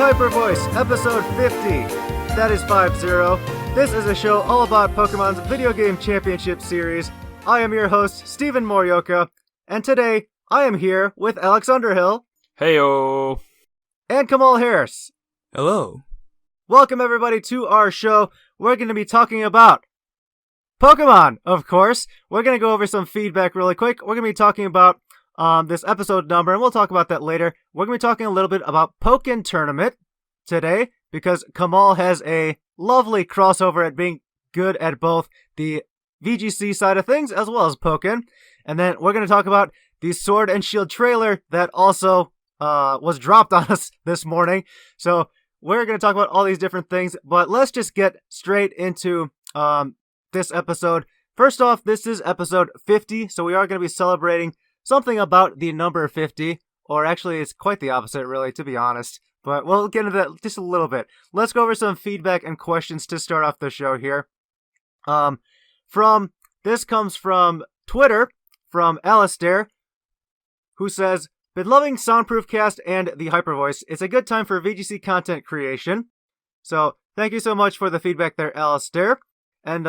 vgchypervoice, episode 50. That is 50. This is a show all about Pokemon's video game championship series. I am your host, Stephen Morioka, and today I am here with Alex Underhill. Heyo! And Kamaal Harris. Hello. Welcome everybody to our show. We're going to be talking about Pokemon, of course. We're going to go over some feedback really quick. We're going to be talking about this episode number, and we'll talk about that later. We're going to be talking a little bit about Pokken Tournament today, because Kamaal has a lovely crossover at being good at both the VGC side of things as well as Pokken. And then we're going to talk about the Sword and Shield trailer that also was dropped on us this morning. So we're going to talk about all these different things, but let's just get straight into this episode. First off, this is episode 50, so we are going to be celebrating something about the number 50, or actually it's quite the opposite, really, to be honest. But we'll get into that just a little bit. Let's go over some feedback and questions to start off the show here. This comes from Twitter, from Alistair, who says, "Been loving Soundproofcast and the Hyper Voice. It's a good time for VGC content creation." So thank you so much for the feedback there, Alistair. And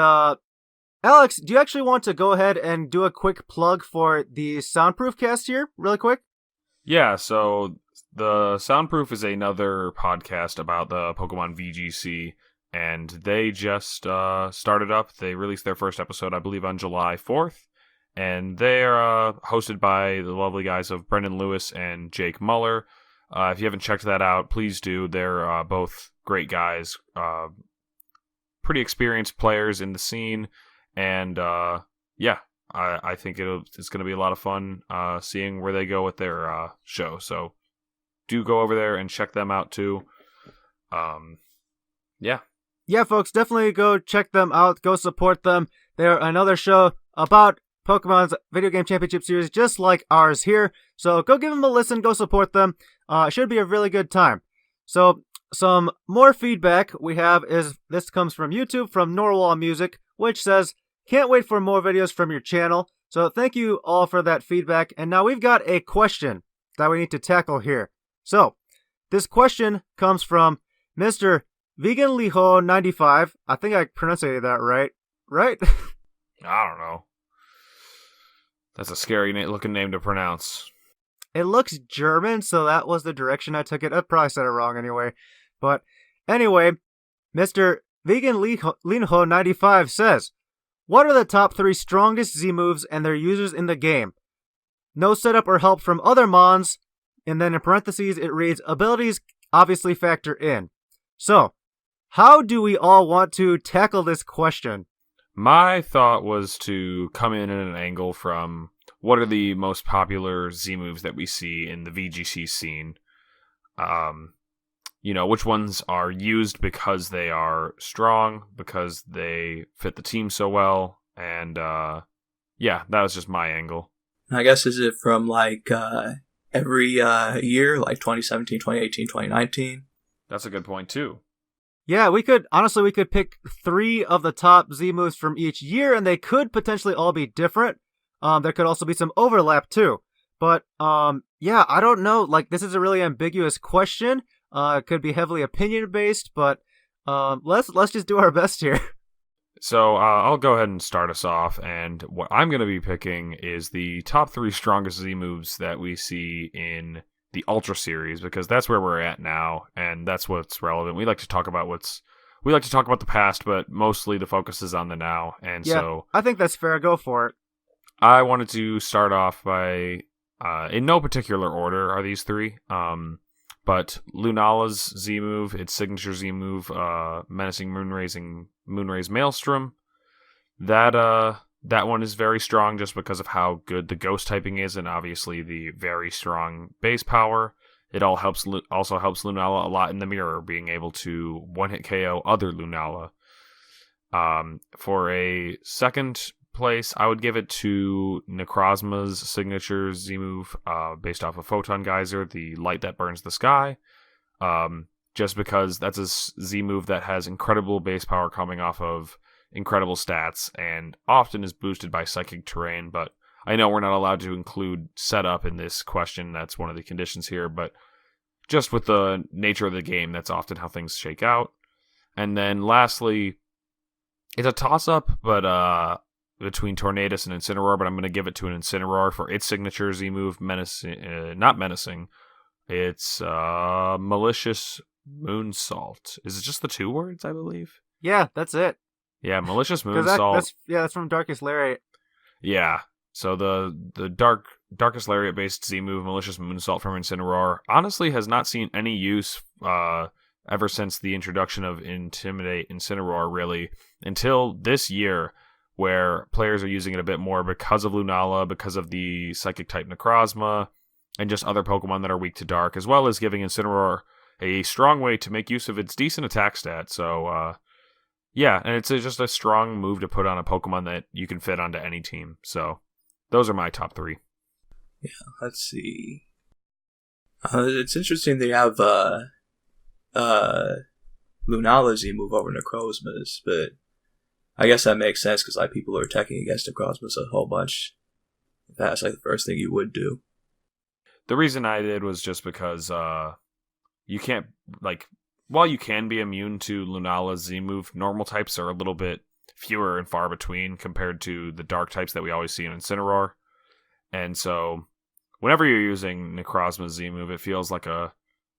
Alex, do you actually want to go ahead and do a quick plug for the Soundproofcast here, really quick? Yeah, so the Soundproof is another podcast about the Pokemon VGC, and they just started up. They released their first episode, I believe, on July 4th, and they're hosted by the lovely guys of Brendan Lewis and Jake Muller. If you haven't checked that out, please do. They're both great guys, pretty experienced players in the scene. And, yeah, I think it's going to be a lot of fun seeing where they go with their show. So do go over there and check them out, too. Yeah. Yeah, folks, definitely go check them out. Go support them. They're another show about Pokemon's Video Game Championship Series, just like ours here. So go give them a listen. Go support them. It should be a really good time. So some more feedback we have is, this comes from YouTube, from Norwal Music, which says, "Can't wait for more videos from your channel." So thank you all for that feedback. And now we've got a question that we need to tackle here. So this question comes from Mr. Veganliho95. I think I pronounced that right? Right? I don't know. That's a scary looking name to pronounce. It looks German, so that was the direction I took it. I probably said it wrong anyway. But anyway, Mr. Veganliho95 says, "What are the top 3 strongest Z moves and their users in the game? No setup or help from other mons." And then in parentheses, it reads, "Abilities obviously factor in." So, how do we all want to tackle this question? My thought was to come in at an angle from what are the most popular Z moves that we see in the VGC scene. Which ones are used because they are strong, because they fit the team so well, and yeah, that was just my angle. I guess, is it from every year, like 2017, 2018, 2019? That's a good point too. Yeah, we could pick 3 of the top Z moves from each year, and they could potentially all be different. There could also be some overlap too. But yeah, I don't know. This is a really ambiguous question. It could be heavily opinion based, but let's just do our best here. So I'll go ahead and start us off, and what I'm going to be picking is the top 3 strongest Z moves that we see in the Ultra Series, because that's where we're at now, and that's what's relevant. We like to talk about the past, but mostly the focus is on the now, and yeah, so I think that's fair. Go for it. I wanted to start off by, in no particular order are these 3, but Lunala's Z move, its signature Z move, Menacing Moonraze Maelstrom. That one is very strong just because of how good the ghost typing is, and obviously the very strong base power. It also helps Lunala a lot in the mirror, being able to one-hit KO other Lunala. For a second place, I would give it to Necrozma's signature Z move, based off of Photon Geyser, the light that burns the sky. Just because that's a Z move that has incredible base power coming off of incredible stats, and often is boosted by Psychic Terrain, but I know we're not allowed to include setup in this question. That's one of the conditions here, but just with the nature of the game, that's often how things shake out. And then lastly, it's a toss-up, but between Tornadus and Incineroar, but I'm going to give it to an Incineroar for its signature Z-move, not menacing. It's Malicious Moonsault. Is it just the 2 words, I believe? Yeah, that's it. Yeah, Malicious Moonsault. That's from Darkest Lariat. Yeah, so the Darkest Lariat based Z move, Malicious Moonsault from Incineroar, honestly has not seen any use ever since the introduction of Intimidate Incineroar, really, until this year, where players are using it a bit more because of Lunala, because of the Psychic type Necrozma, and just other Pokemon that are weak to Dark, as well as giving Incineroar a strong way to make use of its decent attack stat. So, yeah, and it's just a strong move to put on a Pokemon that you can fit onto any team. So, those are my top 3. Yeah, let's see. It's interesting they have Lunala Z move over Necrozmas, but I guess that makes sense because like people are attacking against Necrozmas a whole bunch. That's like the first thing you would do. The reason I did was just because you can't, like, while you can be immune to Lunala's Z-move, normal types are a little bit fewer and far between compared to the dark types that we always see in Incineroar. And so, whenever you're using Necrozma's Z-move, it feels like a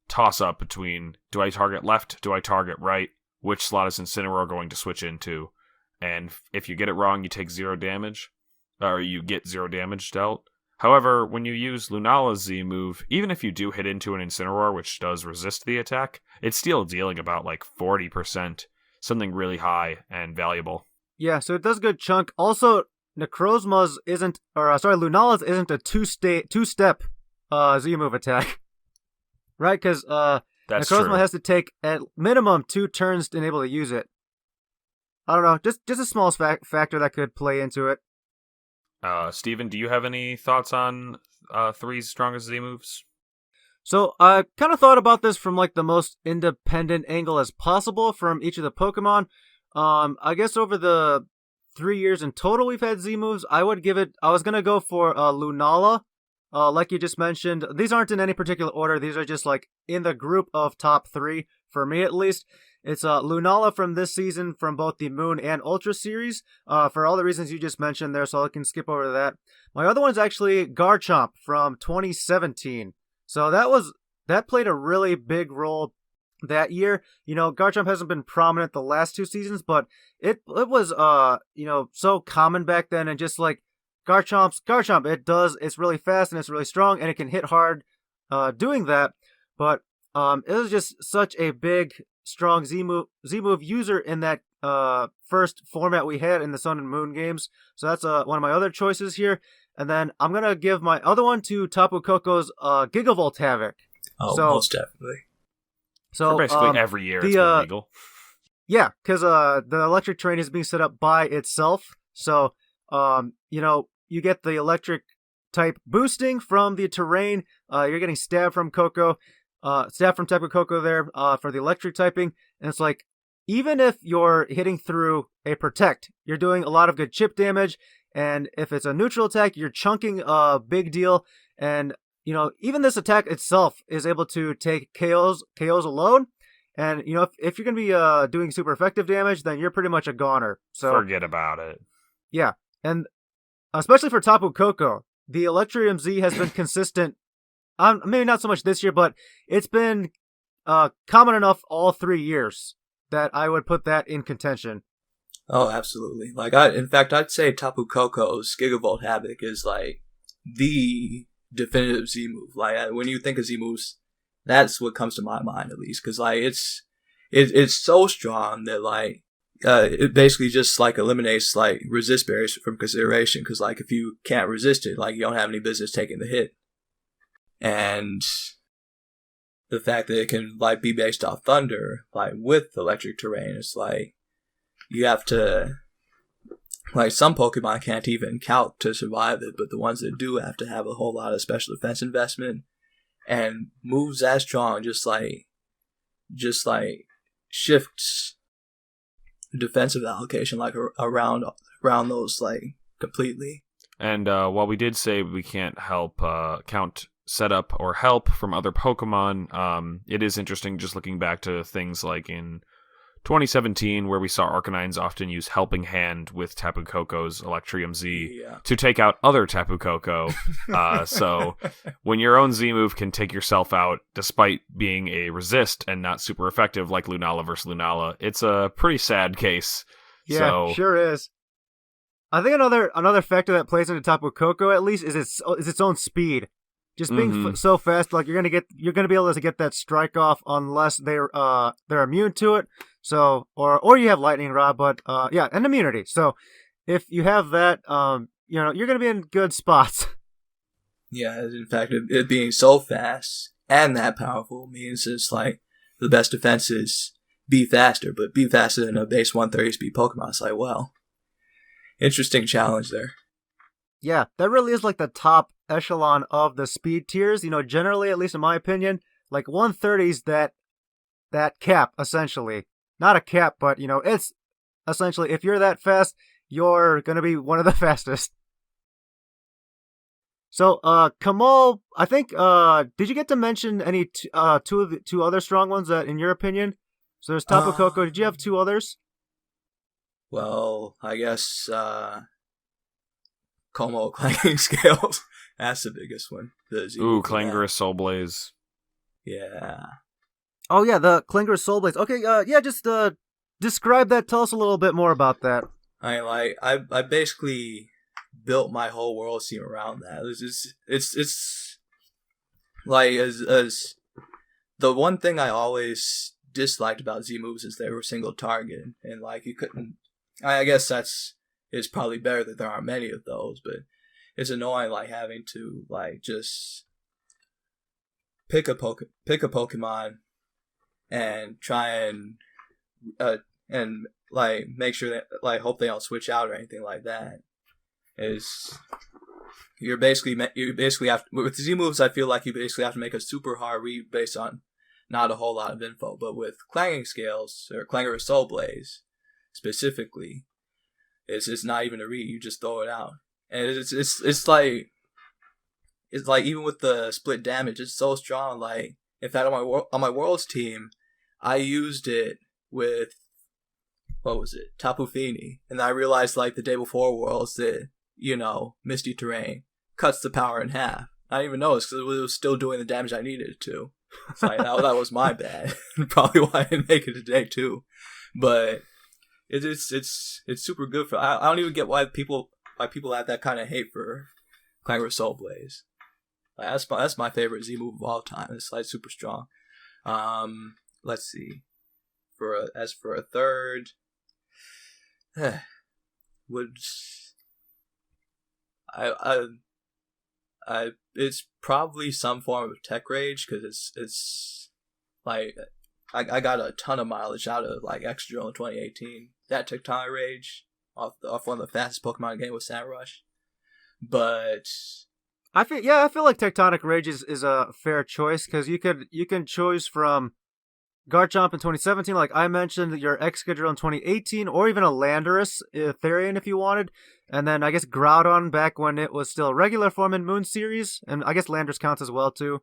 toss-up between, do I target left, do I target right, which slot is Incineroar going to switch into? And if you get it wrong, you take 0 damage, or you get 0 damage dealt. However, when you use Lunala's Z-move, even if you do hit into an Incineroar, which does resist the attack, it's still dealing about like 40%, something really high and valuable. Yeah, so it does a good chunk. Also, Lunala's isn't a two-step Z-move attack. Right? Because Necrozma has to take at minimum 2 turns to enable to use it. I don't know, just a small factor that could play into it. Steven, do you have any thoughts on 3's strongest Z-moves? So I kind of thought about this from like the most independent angle as possible from each of the Pokemon. I guess over the 3 years in total we've had Z-moves, I was going to go for Lunala. Like you just mentioned, these aren't in any particular order. These are just like in the group of top 3, for me at least. It's Lunala from this season from both the Moon and Ultra series, for all the reasons you just mentioned there, so I can skip over that. My other one's actually Garchomp from 2017. So that played a really big role that year. You know, Garchomp hasn't been prominent the last 2 seasons, but it was so common back then, and just like Garchomp, it's really fast and it's really strong and it can hit hard doing that, but it was just such a big, strong Z-move user in that first format we had in the Sun and Moon games. So that's one of my other choices here. And then I'm going to give my other one to Tapu Koko's Gigavolt Havoc. Oh, so, most definitely. So for basically every year it's been legal. Yeah, because the electric terrain is being set up by itself. So, you get the electric type boosting from the terrain. You're getting stabbed from Tapu Koko there for the electric typing. And it's like, even if you're hitting through a protect, you're doing a lot of good chip damage. And if it's a neutral attack, you're chunking a big deal. And, even this attack itself is able to take KOs alone. And, if you're going to be doing super effective damage, then you're pretty much a goner. So forget about it. Yeah. And especially for Tapu Koko, the Electrium Z has been consistent. Maybe not so much this year, but it's been common enough all 3 years that I would put that in contention. Oh, absolutely. I'd say Tapu Koko's Gigavolt Havoc is like the definitive Z move. Like when you think of Z moves, that's what comes to my mind at least, because like it's so strong that like it basically just like eliminates like resist barriers from consideration. Because like if you can't resist it, like you don't have any business taking the hit. And the fact that it can like be based off thunder, like with electric terrain, it's like you have to, like some Pokemon can't even calc to survive it, but the ones that do have to have a whole lot of special defense investment, and moves that strong just like shifts defensive allocation like around those like completely. And while we did say we can't help count setup or help from other Pokemon. It is interesting just looking back to things like in 2017, where we saw Arcanines often use Helping Hand with Tapu Koko's Electrium Z to take out other Tapu Koko. So when your own Z move can take yourself out despite being a resist and not super effective like Lunala versus Lunala, it's a pretty sad case. Yeah, sure is. I think another factor that plays into Tapu Koko at least is its own speed. Just being so fast, like you're gonna be able to get that strike off unless they're immune to it. So or you have Lightning Rod, but and immunity. So if you have that, you're gonna be in good spots. Yeah, in fact, it being so fast and that powerful means it's like the best defense is be faster, but be faster than a base 130 speed Pokemon. It's like, well, interesting challenge there. Yeah, that really is like the top echelon of the speed tiers. Generally, at least in my opinion, like 130's that cap, essentially. Not a cap, but, it's essentially, if you're that fast, you're going to be one of the fastest. So, Kamaal, I think, did you get to mention any two other strong ones that, in your opinion? So there's Tapu Koko. Did you have two others? Well, I guess, Como Clanging Scales. That's the biggest one. Clangorous Soul Blaze. Yeah. Oh yeah, the Clangorous Soul Blaze. Okay, just describe that. Tell us a little bit more about that. I basically built my whole world team around that. It's like as the one thing I always disliked about Z moves is they were single target, and like you couldn't. I guess it's probably better that there aren't many of those, but it's annoying like having to like just pick a Pokemon and try and like make sure that like hope they don't switch out or anything like that. You basically have with Z moves. I feel like you basically have to make a super hard read based on not a whole lot of info. But with Clanging Scales or Clangorous Soul Blaze specifically, it's not even a read. You just throw it out, and it's like even with the split damage, it's so strong. Like in fact, on my Worlds team, I used it with what was it, Tapu Fini, and I realized like the day before Worlds that Misty Terrain cuts the power in half. I didn't even notice because it was still doing the damage I needed it to. It's like that was my bad. Probably why I didn't make it today too, but. It's super good for. I don't even get why people have that kind of hate for Clangorous Soul Blaze. Like, that's my favorite Z move of all time. It's like super strong. Let's see. As for a third, would I it's probably some form of Tech Rage because it's like I got a ton of mileage out of like Excadrill in 2018. That Tectonic Rage off one of the fastest Pokemon in the game with Sand Rush. But I feel like Tectonic Rage is a fair choice because you can choose from Garchomp in 2017, like I mentioned, your Excadrill in 2018, or even a Landorus, Therian if you wanted, and then I guess Groudon back when it was still regular form in Moon Series, and I guess Landorus counts as well too.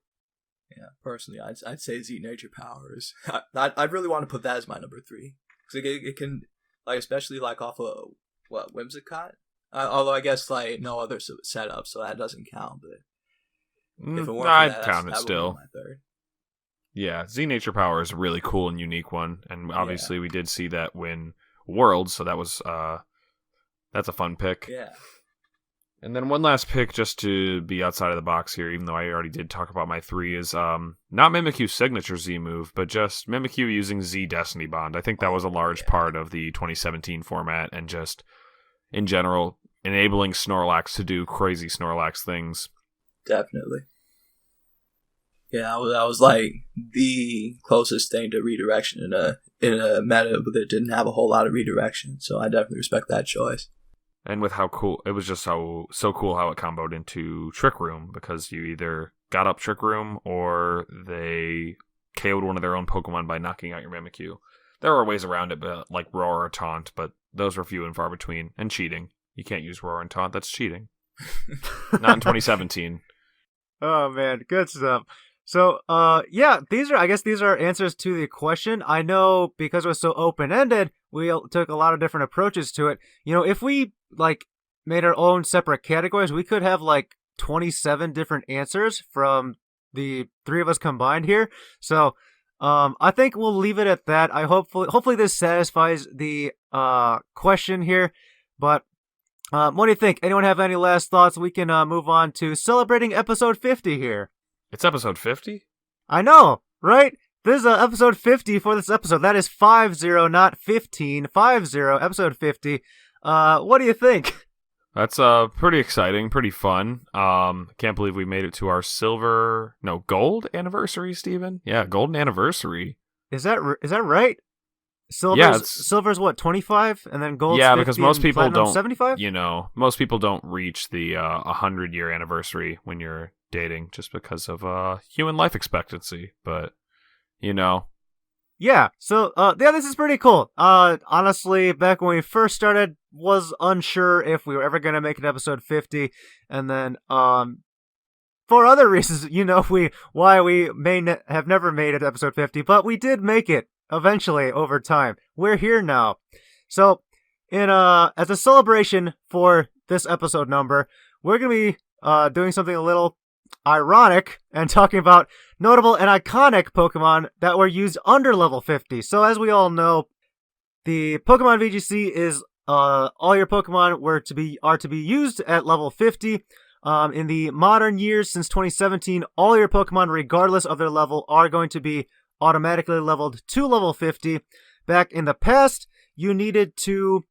Yeah, personally, I'd say Z Nature Powers. I really want to put that as my number 3 because it can, like, especially like off of Whimsicott. Although I guess like no other setup, so that doesn't count. But if it weren't I'd for that, count it that still. would be my third. Yeah, Z Nature Power is a really cool and unique one, and obviously we did see that win Worlds, so that was that's a fun pick. Yeah. And then one last pick, just to be outside of the box here, even though I already did talk about my 3, is not Mimikyu's signature Z move, but just Mimikyu using Z Destiny Bond. I think that was a large part of the 2017 format, and just, in general, enabling Snorlax to do crazy Snorlax things. Definitely. Yeah, that was like the closest thing to redirection in a meta that didn't have a whole lot of redirection, so I definitely respect that choice. And with how cool, it was just so cool how it comboed into Trick Room, because you either got up Trick Room or they KO'd one of their own Pokemon by knocking out your Mimikyu. There were ways around it, but like Roar or Taunt, but those were few and far between. And cheating. You can't use Roar and Taunt, that's cheating. Not in 2017. Oh man, good stuff. So, yeah, I guess these are answers to the question. I know because it was so open-ended, we took a lot of different approaches to it. If we, made our own separate categories, we could have, 27 different answers from the three of us combined here. So, I think we'll leave it at that. Hopefully this satisfies the, question here, but what do you think? Anyone have any last thoughts? We can move on to celebrating episode 50 here. It's episode 50? I know, right? This is episode 50 for this episode. That is 50, not 15. 50, episode 50. What do you think? That's pretty exciting, pretty fun. Can't believe we made it to our gold anniversary, Steven? Yeah, golden anniversary. Is that right? Silver's what, 25, and then gold's 50, because most people don't 75. Most people don't reach the 100-year anniversary when you're dating, just because of human life expectancy. But yeah. So this is pretty cool. Honestly, back when we first started, was unsure if we were ever gonna make it episode 50, and then for other reasons, why we may have never made it episode 50, but we did make it. Eventually, over time, we're here now. So, as a celebration for this episode number, we're gonna be doing something a little ironic and talking about notable and iconic Pokemon that were used under level 50. So, as we all know, the Pokemon VGC is all your Pokemon are to be used at level 50. In the modern years since 2017, all your Pokemon, regardless of their level, are going to be automatically leveled to level 50. Back in the past, you needed to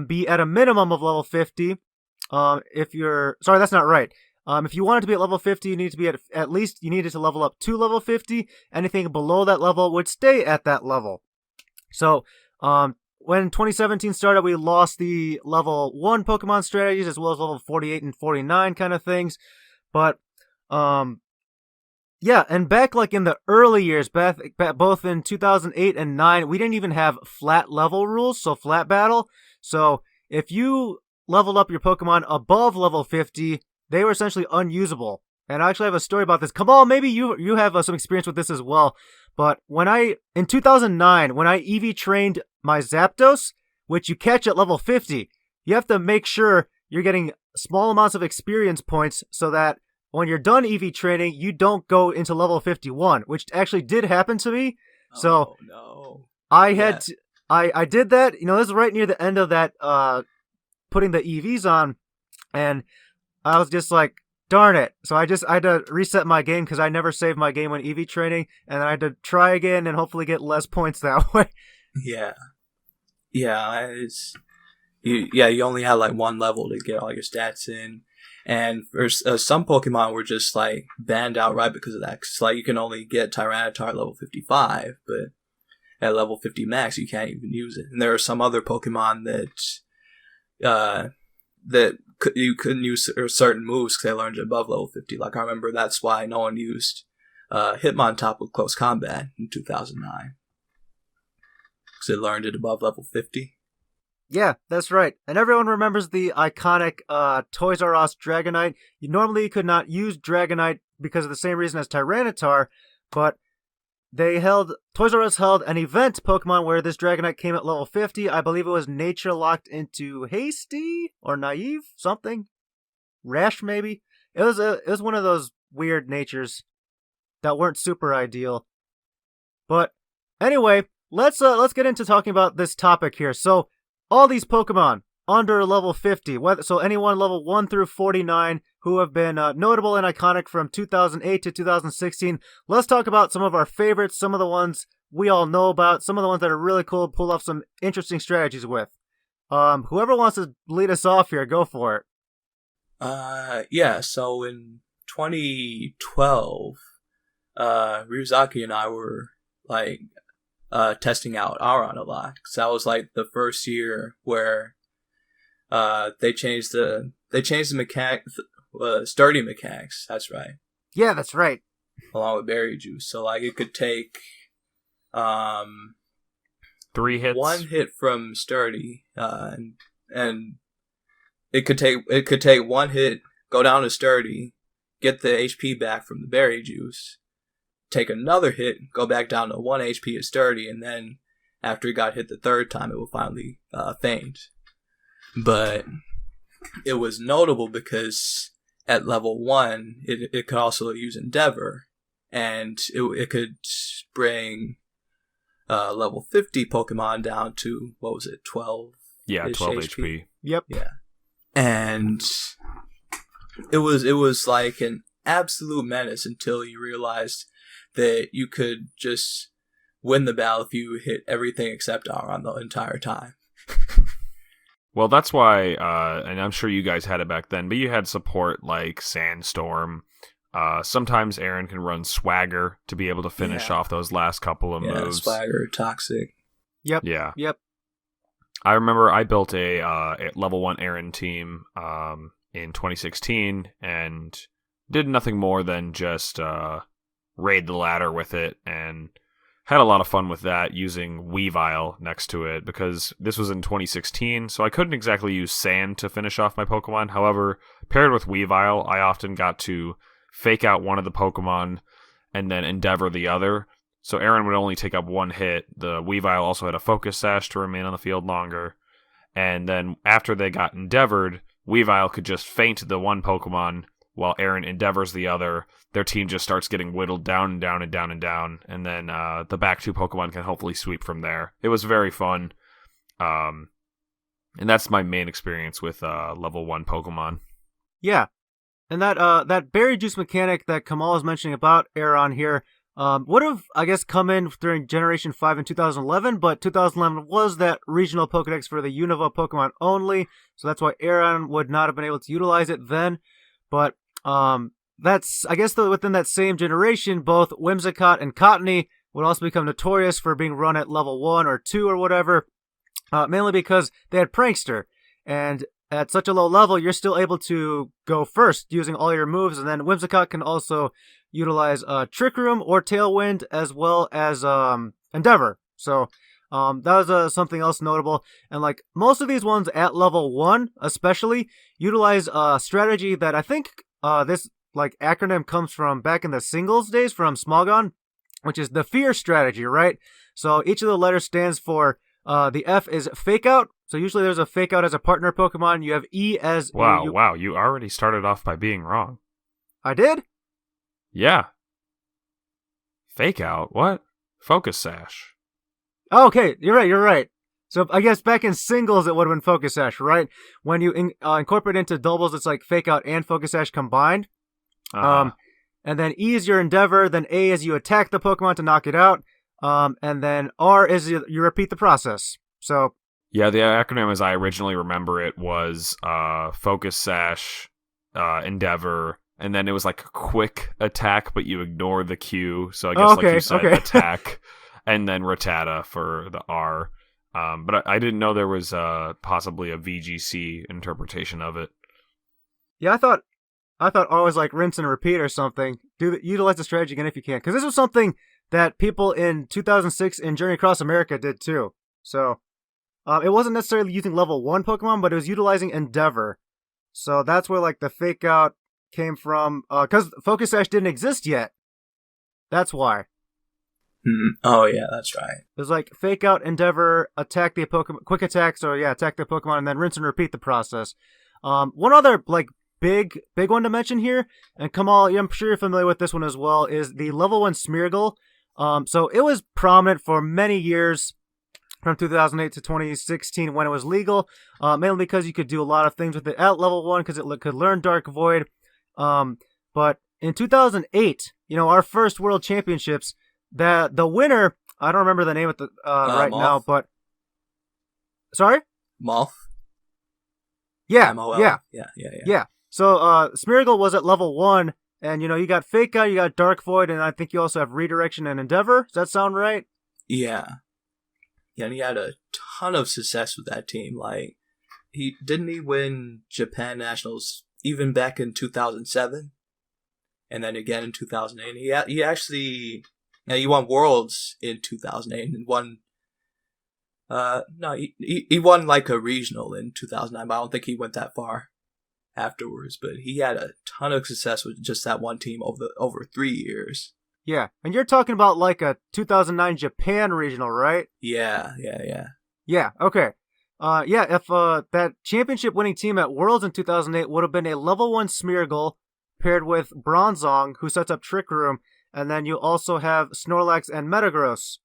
be at a minimum of level 50. Sorry, that's not right. If you wanted to be at level 50, you need to be at least you needed to level up to level 50. Anything below that level would stay at that level. So, when 2017 started, we lost the level 1 Pokemon strategies as well as level 48 and 49 kind of things. But, yeah, and back in the early years, both in 2008 and 9, we didn't even have flat level rules, so flat battle. So if you leveled up your Pokemon above level 50, they were essentially unusable. And I actually have a story about this. Kamaal, maybe you have some experience with this as well. But in 2009, when I EV trained my Zapdos, which you catch at level 50, you have to make sure you're getting small amounts of experience points so that when you're done EV training, you don't go into level 51, which actually did happen to me. So no. I did that. This is right near the end of that, putting the EVs on, and I was just like, darn it. So I had to reset my game because I never saved my game when EV training, and then I had to try again and hopefully get less points that way. Yeah. You only had one level to get all your stats in. And some Pokemon were just banned outright because of that. Cause you can only get Tyranitar at level 55, but at level 50 max you can't even use it. And there are some other Pokemon that you couldn't use certain moves because they learned it above level 50. I remember that's why no one used Hitmontop with close combat in 2009 because it learned it above level 50. Yeah, that's right. And everyone remembers the iconic Toys R Us Dragonite. You normally could not use Dragonite because of the same reason as Tyranitar, but Toys R Us held an event Pokemon where this Dragonite came at level 50. I believe it was Nature locked into Hasty or Naive, something. Rash, maybe. It was one of those weird natures that weren't super ideal. But anyway, let's get into talking about this topic here. So, all these Pokemon under level 50, so anyone level 1 through 49 who have been notable and iconic from 2008 to 2016. Let's talk about some of our favorites, some of the ones we all know about, some of the ones that are really cool, pull off some interesting strategies with. Whoever wants to lead us off here, go for it. Yeah, so in 2012, Ryuzaki and I were testing out Aron a lot, because that was the first year where they changed the mechanics, starting mechanics. That's right. Yeah, that's right. Along with berry juice, so it could take 3 hits, 1 hit from sturdy, and it could take 1 hit, go down to sturdy, get the HP back from the berry juice, take another hit, go back down to 1 HP at sturdy, and then after it got hit the third time, it will finally faint. But it was notable because at level 1, it could also use Endeavor, and it could bring level 50 Pokemon down to, 12? Yeah, 12 HP. Yep. Yeah. And it was like an absolute menace until you realized that you could just win the battle if you hit everything except Aron the entire time. Well, that's why, and I'm sure you guys had it back then, but you had support like Sandstorm. Sometimes Aaron can run Swagger to be able to finish off those last couple of moves. Swagger, Toxic. Yep. Yeah. Yep. I remember I built a level 1 Aaron team in 2016 and did nothing more than just raid the ladder with it, and had a lot of fun with that using Weavile next to it, because this was in 2016, so I couldn't exactly use Sand to finish off my Pokemon. However, paired with Weavile, I often got to fake out one of the Pokemon and then Endeavor the other. So Aaron would only take up one hit. The Weavile also had a Focus Sash to remain on the field longer. And then after they got Endeavored, Weavile could just feint the one Pokemon while Aaron Endeavors the other. Their team just starts getting whittled down and down and down and down. And then the back two Pokemon can hopefully sweep from there. It was very fun. And that's my main experience with level 1 Pokemon. Yeah. And that berry juice mechanic that Kamaal is mentioning about Aaron here would have, I guess, come in during Generation 5 in 2011, but 2011 was that regional Pokedex for the Unova Pokemon only, so that's why Aaron would not have been able to utilize it then. But that's, I guess, within that same generation, both Whimsicott and Cottony would also become notorious for being run at level 1 or 2 or whatever, mainly because they had Prankster, and at such a low level, you're still able to go first using all your moves, and then Whimsicott can also utilize Trick Room or Tailwind as well as Endeavor. So that was something else notable. And like most of these ones at level 1 especially utilize a strategy that I think this like acronym comes from back in the singles days from Smogon, which is the fear strategy, right? So each of the letters stands for the F is Fake Out. So usually there's a Fake Out as a partner Pokemon. You have E as... Wow, you already started off by being wrong. I did? Yeah. Fake Out? What? Focus Sash. Oh, okay, you're right. So I guess back in singles it would have been Focus Sash, right? When you incorporate into doubles, it's like Fake Out and Focus Sash combined. And then E is your Endeavor, then A is you attack the Pokemon to knock it out, and then R is you repeat the process. So... Yeah, the acronym as I originally remember it was Focus Sash, Endeavor, and then it was like a quick attack, but you ignore the Q, so I guess like you said, attack, and then Rattata for the R. But I didn't know there was possibly a VGC interpretation of it. Yeah, I thought R was like rinse and repeat or something. Utilize the strategy again if you can, because this was something that people in 2006 in Journey Across America did too. So... it wasn't necessarily using level 1 Pokemon, but it was utilizing Endeavor. So that's where like the Fake Out came from, because Focus Sash didn't exist yet. That's why. Oh yeah, that's right. It was like Fake Out, Endeavor, attack the Pokemon, quick attack, so yeah, attack the Pokemon, and then rinse and repeat the process. One other like big one to mention here, and Kamaal, I'm sure you're familiar with this one as well, is the level 1 Smeargle. So it was prominent for many years, from 2008 to 2016 when it was legal, mainly because you could do a lot of things with it at level 1 because it could learn Dark Void. But in 2008, our first World Championships, the winner, I don't remember the name of the right Moth. now, but... Sorry? Moth? Yeah, MOL. yeah. Yeah. So Smeargle was at level 1, and you got Fake Out, you got Dark Void, and I think you also have Redirection and Endeavor. Does that sound right? Yeah. Yeah, and he had a ton of success with that team. Like, he win Japan Nationals even back in 2007, and then again in 2008. He actually, he won Worlds in 2008 and won. He won like a regional in 2009, but I don't think he went that far. afterwards, but he had a ton of success with just that one team over 3 years. Yeah, and you're talking about like a 2009 Japan regional, right? Yeah. Yeah, okay. If that championship-winning team at Worlds in 2008 would have been a level 1 Smeargle paired with Bronzong, who sets up Trick Room, and then you also have Snorlax and Metagross,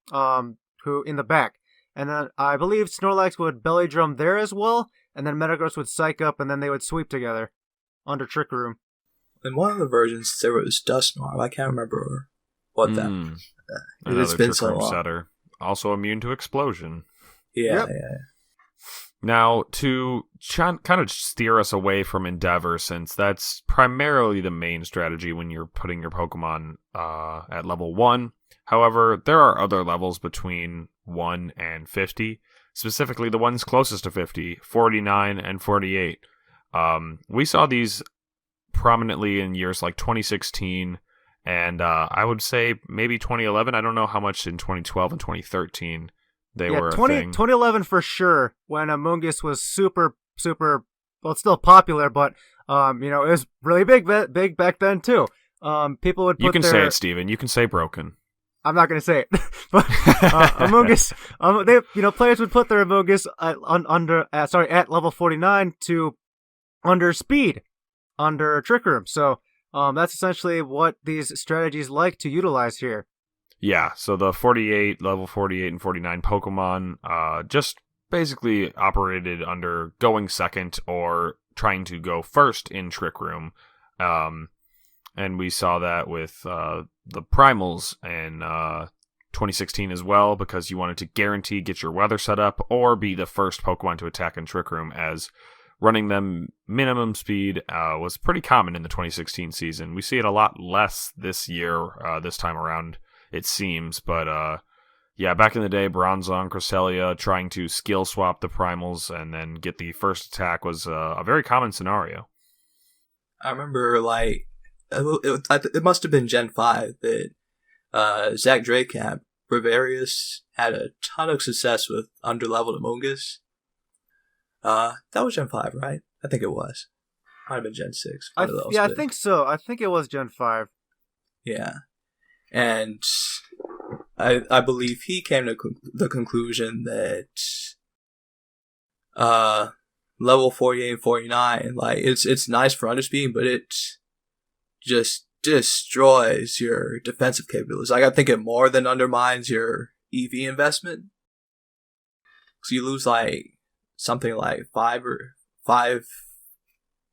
who in the back. And then I believe Snorlax would belly drum there as well, and then Metagross would psych up, and then they would sweep together under Trick Room. In one of the versions, there was Dusknoir. I can't remember what that. It's been so long. Setter. Also immune to explosion. Yeah. Now, to kind of steer us away from Endeavor, since that's primarily the main strategy when you're putting your Pokemon at level 1. However, there are other levels between 1 and 50, specifically the ones closest to 50, 49 and 48. We saw these prominently in years like 2016 and I would say maybe 2011. I don't know how much in 2012 and 2013 they were a thing. 2011 for sure, when Amoonguss was super, well, it's still popular, but, it was really big back then, too. People would put You can say it, Steven. You can say broken. I'm not going to say it. But Amoonguss, players would put their Amoonguss at level 49 to under speed, under Trick Room. So that's essentially what these strategies like to utilize here. Yeah, so the level 48 and 49 Pokemon just basically operated under going second or trying to go first in Trick Room. And we saw that with the Primals in 2016 as well, because you wanted to guarantee get your weather set up or be the first Pokemon to attack in Trick Room, as running them minimum speed was pretty common in the 2016 season. We see it a lot less this year, this time around, it seems. But back in the day, Bronzong, Cresselia trying to skill swap the Primals and then get the first attack was a very common scenario. I remember, it must have been Gen 5 that Zach Dracamp, Bravarius, had a ton of success with underleveled Amoonguss. That was Gen 5, right? I think it was. Might have been Gen 6. I think so. I think it was Gen 5. Yeah. And I believe he came to the conclusion that level 48 and 49, it's nice for underspeed, but it just destroys your defensive capabilities. I think it more than undermines your EV investment. Because you lose something like 5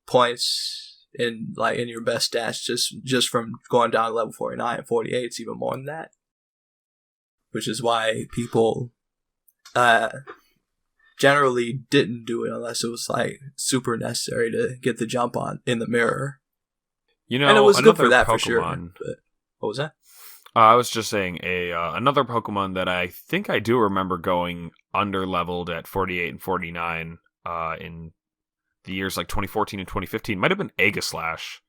points in your best stats just from going down to level 49 and 48. It's even more than that, which is why people generally didn't do it unless it was super necessary to get the jump on in the mirror. And it was good for that, for sure. But what was that? I was just saying another Pokemon that I think I do remember going under-leveled at 48 and 49 in the years like 2014 and 2015 might have been Aegislash,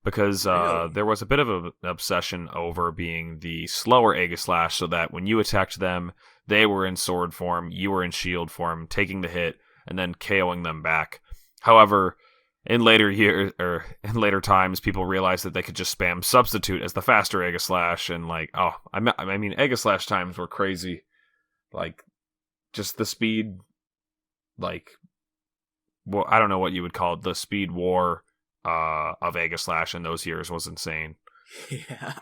because Really? there was a bit of an obsession over being the slower Aegislash, so that when you attacked them, they were in sword form, you were in shield form, taking the hit, and then KOing them back. However, in later times, people realized that they could just spam Substitute as the faster Aegislash, and Aegislash times were crazy. Just the speed, I don't know what you would call it, the speed war of Aegislash in those years was insane. Yeah.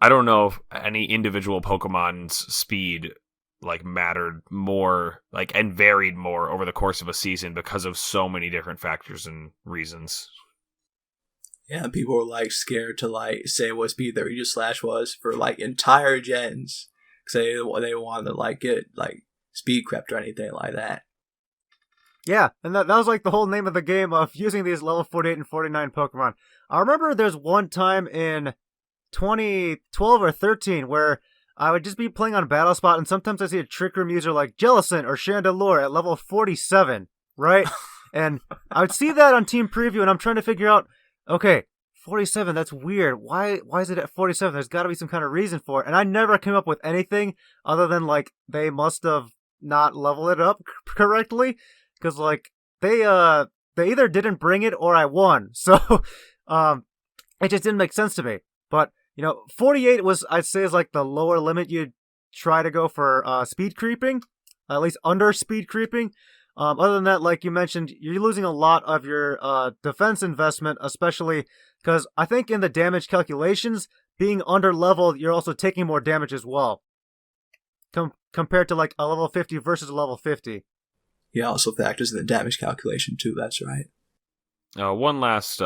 I don't know if any individual Pokemon's speed mattered more, and varied more over the course of a season because of so many different factors and reasons. Yeah, people were scared to say what speed their Aegislash was for entire gens, because they wanted to get speed crept or anything like that. Yeah, and that was the whole name of the game of using these level 48 and 49 Pokemon. I remember there's one time in 2012 or 13 where I would just be playing on Battle Spot, and sometimes I see a Trick Room user like Jellicent or Chandelure at level 47, right? And I would see that on Team Preview, and I'm trying to figure out, okay, 47, that's weird. Why is it at 47? There's got to be some kind of reason for it. And I never came up with anything other than, they must have not leveled it up correctly. Because, they they either didn't bring it or I won. So, it just didn't make sense to me. But, 48 was, I'd say, is like the lower limit you'd try to go for speed creeping, at least under speed creeping. Other than that, like you mentioned, you're losing a lot of your defense investment, especially because I think in the damage calculations, being under leveled, you're also taking more damage as well. Compared to like a level 50 versus a level 50. Yeah, also factors in the damage calculation too, that's right. One last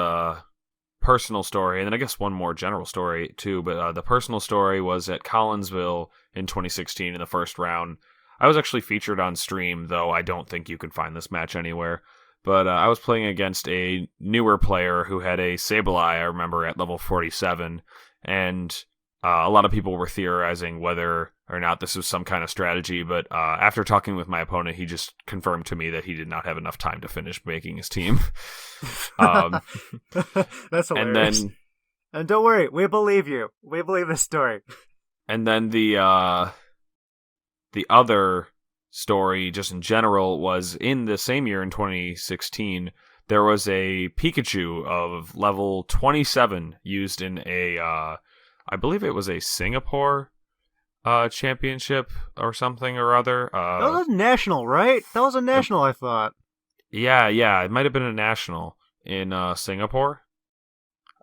personal story, and then I guess one more general story too, but the personal story was at Collinsville in 2016 in the first round. I was actually featured on stream, though I don't think you can find this match anywhere. But I was playing against a newer player who had a Sableye, I remember, at level 47, and a lot of people were theorizing whether or not this was some kind of strategy, but after talking with my opponent, he just confirmed to me that he did not have enough time to finish making his team. That's hilarious. And don't worry, we believe you. We believe this story. And then the other story, just in general, was in the same year in 2016, there was a Pikachu of level 27 used in a, I believe it was a Singapore championship or something or other. That was national, right? That was a national, I thought. Yeah, it might have been a national in Singapore.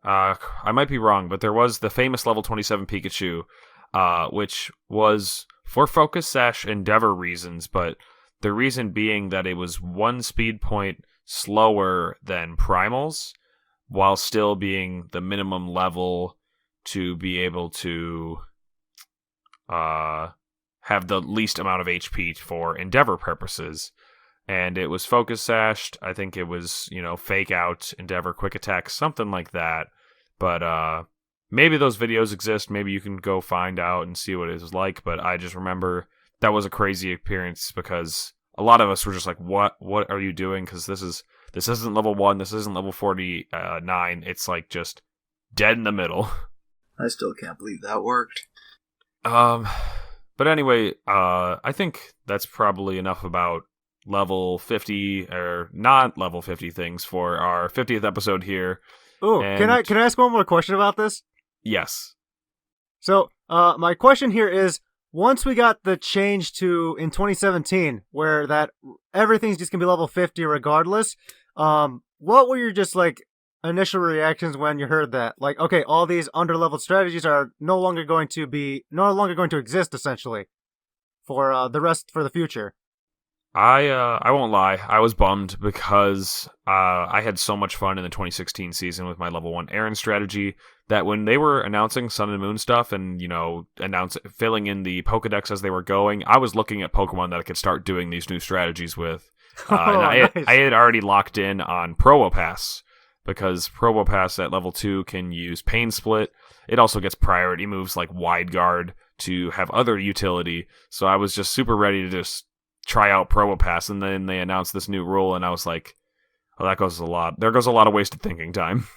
I might be wrong, but there was the famous level 27 Pikachu, which was for Focus Sash Endeavor reasons, but the reason being that it was 1 speed point slower than Primals, while still being the minimum level to be able to have the least amount of HP for Endeavor purposes. And it was Focus Sashed. I think it was, Fake Out, Endeavor, Quick Attack, something like that. But maybe those videos exist. Maybe you can go find out and see what it was like. But I just remember that was a crazy appearance because a lot of us were just like, what are you doing? Because this isn't level 1. This isn't level 49. It's like just dead in the middle. I still can't believe that worked. But anyway, I think that's probably enough about level 50 or not level 50 things for our 50th episode here. Ooh, can I ask one more question about this? Yes. So, my question here is, once we got the change to in 2017, where that everything's just gonna be level 50 regardless, what were your just like initial reactions when you heard that? Like, okay, all these underleveled strategies are no longer going to exist essentially for the future. I won't lie, I was bummed because I had so much fun in the 2016 season with my level 1 Aaron strategy that when they were announcing Sun and Moon stuff and, filling in the Pokedex as they were going, I was looking at Pokemon that I could start doing these new strategies with. Nice. I had already locked in on Probopass because Probopass at level 2 can use Pain Split. It also gets priority moves like Wide Guard to have other utility. So I was just super ready to just try out Probopass, and then they announced this new rule, and I was like, "Oh, there goes a lot of wasted thinking time."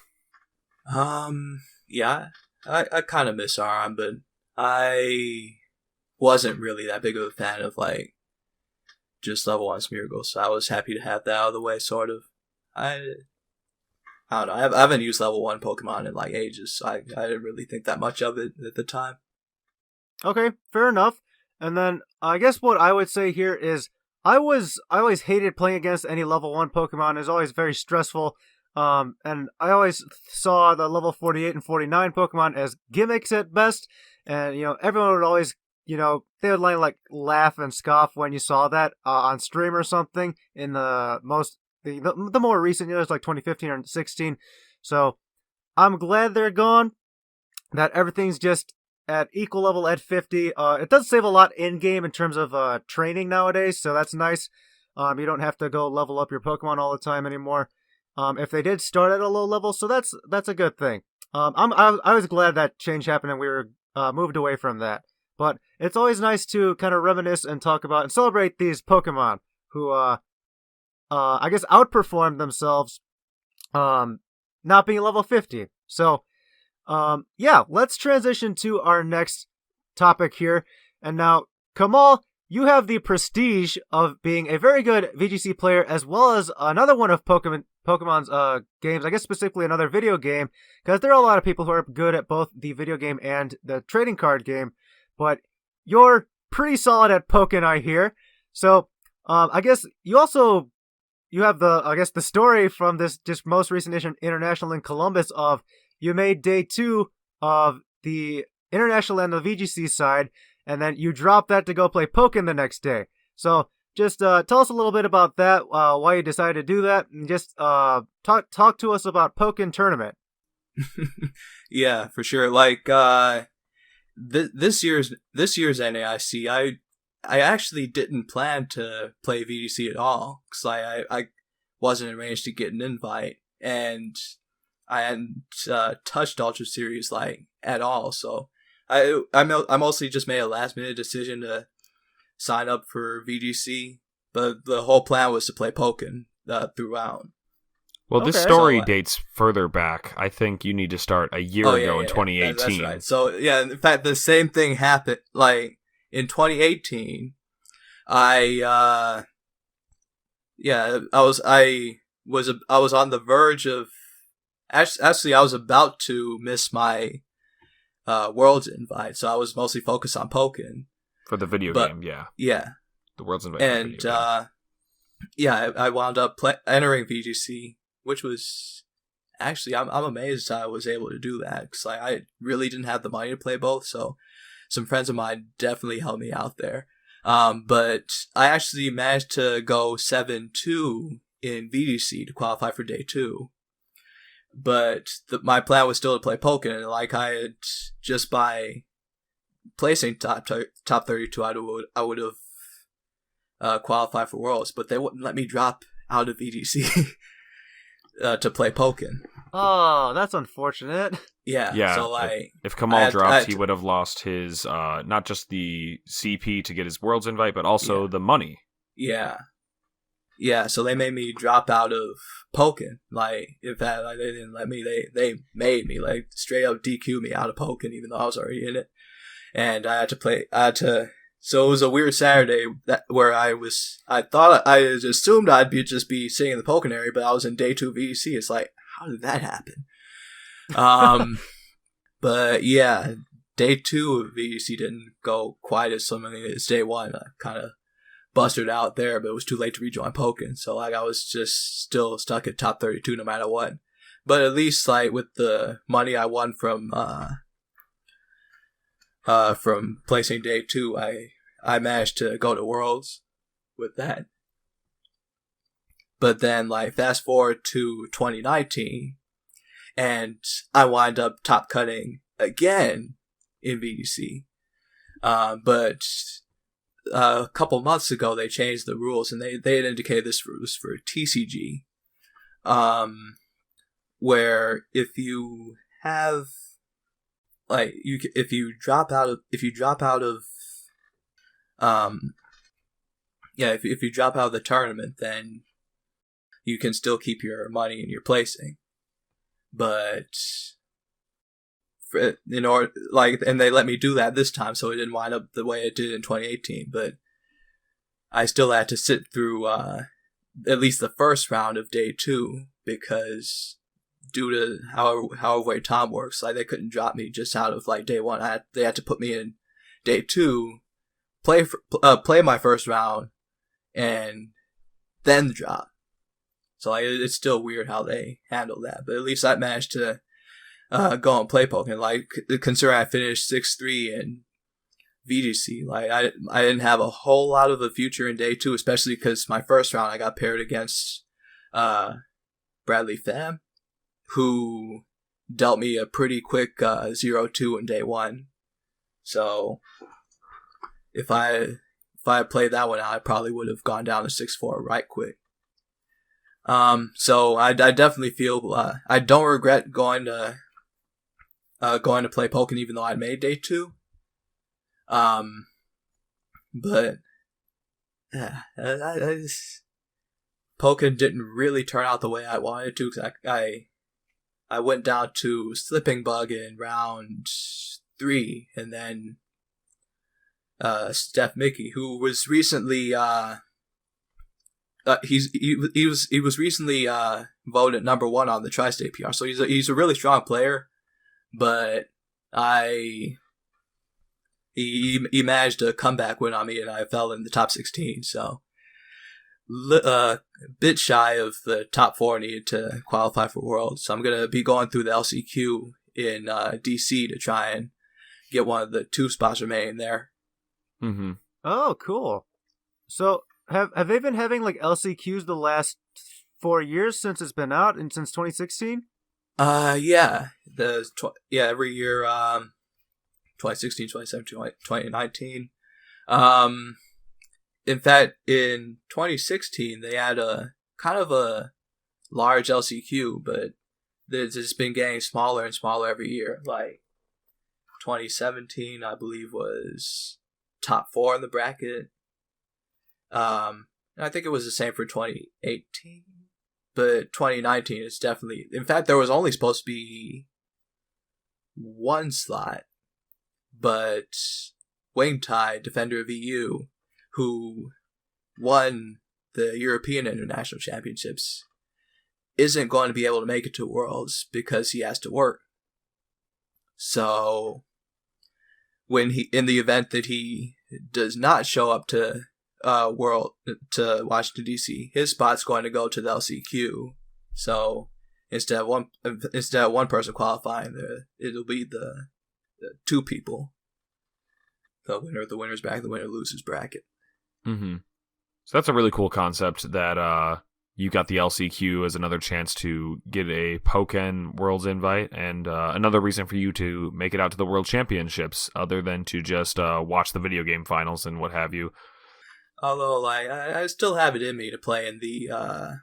Yeah, I kind of miss Aram, but I wasn't really that big of a fan of like just level 1 Smeargle, so I was happy to have that out of the way. Sort of, I don't know. I haven't used level 1 Pokemon in like ages, so I didn't really think that much of it at the time. Okay, fair enough. And then I guess what I would say here is I always hated playing against any level 1 Pokemon. It was always very stressful. And I always saw the level 48 and 49 Pokemon as gimmicks at best. And, everyone would always, they would like laugh and scoff when you saw that on stream or something in the more recent years, like 2015 or 16. So I'm glad they're gone, that everything's just at equal level at 50. It does save a lot in-game in terms of training nowadays, so that's nice. You don't have to go level up your Pokemon all the time anymore. If they did start at a low level, so that's a good thing. I was glad that change happened and we were moved away from that. But it's always nice to kind of reminisce and talk about and celebrate these Pokemon who, I guess, outperformed themselves, not being level 50. So, let's transition to our next topic here. And now, Kamaal, you have the prestige of being a very good VGC player as well as another one of Pokken Pokemon's games, I guess specifically another video game, because there are a lot of people who are good at both the video game and the trading card game, but you're pretty solid at Pokken, I hear. So I guess you have the story from this just most recent international in Columbus of you made day 2 of the international and the VGC side, and then you dropped that to go play Pokken the next day. So just tell us a little bit about that, why you decided to do that, and just talk to us about Pokken Tournament. Yeah, for sure. Like this year's NAIC, I actually didn't plan to play VGC at all because I wasn't arranged to get an invite, and I hadn't touched Ultra Series like at all. So I mostly just made a last minute decision to sign up for VGC, but the whole plan was to play Pokken throughout. Well, this story dates further back. I think you need to start a year ago in 2018. That's right. So yeah, in fact, the same thing happened. Like in 2018, I was on the verge of actually I was about to miss my Worlds invite, so I was mostly focused on Pokken. For the video game, yeah. Yeah. The World's Invite. And, I wound up entering VGC, which was... Actually, I'm amazed I was able to do that, because I really didn't have the money to play both, so some friends of mine definitely helped me out there. But I actually managed to go 7-2 in VGC to qualify for day 2. But my plan was still to play Pokken, and like I had just by... placing top 32, I would have qualified for Worlds, but they wouldn't let me drop out of VGC to play Pokken. Oh, that's unfortunate. Yeah. So if Kamaal dropped, he would have lost his not just the CP to get his Worlds invite, but also the money. Yeah. So they made me drop out of Pokken. Like, in fact, they didn't let me. They made me straight up DQ me out of Pokken, even though I was already in it. And I had to, so it was a weird Saturday where I assumed I'd just be sitting in the Pokken area, but I was in day 2 VGC. It's like, how did that happen? But yeah, day 2 of VGC didn't go quite as swimmingly as day 1. I kind of busted out there, but it was too late to rejoin Pokken. So I was just still stuck at top 32 no matter what. But at least with the money I won from placing day 2, I managed to go to Worlds with that. But then, fast forward to 2019, and I wind up top cutting again in VGC. But a couple months ago, they changed the rules, and they had indicated this was for TCG, where if you have if you drop out of the tournament, then you can still keep your money in your placing. But and they let me do that this time, so it didn't wind up the way it did in 2018. But I still had to sit through at least the first round of day 2 because due to however way Tom works, they couldn't drop me just out of day 1. They had to put me in day 2, play my first round, and then drop. So it's still weird how they handle that, but at least I managed to go and play Pokken. Considering I finished 6-3 in VGC, I didn't have a whole lot of a future in day 2, especially because my first round I got paired against Bradley Pham, who dealt me a pretty quick 0-2 in day 1. So if I played that one out, I probably would have gone down to 6-4 right quick. So I definitely feel I don't regret going to play Pokken, even though I made day 2. But Pokken didn't really turn out the way I wanted to, because I went down to Slipping Bug in round 3, and then Steph Mickey, who was recently he was recently voted #1 on the Tri-State PR, so he's a really strong player, but he managed a comeback win on me, and I fell in the top 16, so a bit shy of the top 4 needed to qualify for Worlds. So I'm gonna be going through the LCQ in DC to try and get one of the 2 spots remaining there. Mm-hmm. Oh, cool. So have they been having like LCQs the last 4 years since it's been out, and since 2016? Yeah. Every year, 2016, 2017, 2019. In fact, in 2016, they had a kind of a large LCQ, but it's just been getting smaller and smaller every year. Like 2017, I believe, was top 4 in the bracket. And I think it was the same for 2018, but 2019 is definitely. In fact, there was only supposed to be 1 slot, but Wing Tai, defender of EU, who won the European International Championships, isn't going to be able to make it to Worlds because he has to work. So, in the event that he does not show up to Washington DC, his spot's going to go to the LCQ. So instead of one person qualifying, it'll be the 2 people. The winner's bracket, the winner loses bracket. Mm-hmm. So that's a really cool concept that you got the LCQ as another chance to get a Pokken Worlds invite, and another reason for you to make it out to the World Championships, other than to just watch the video game finals and what have you. Although, like, I still have it in me to play in the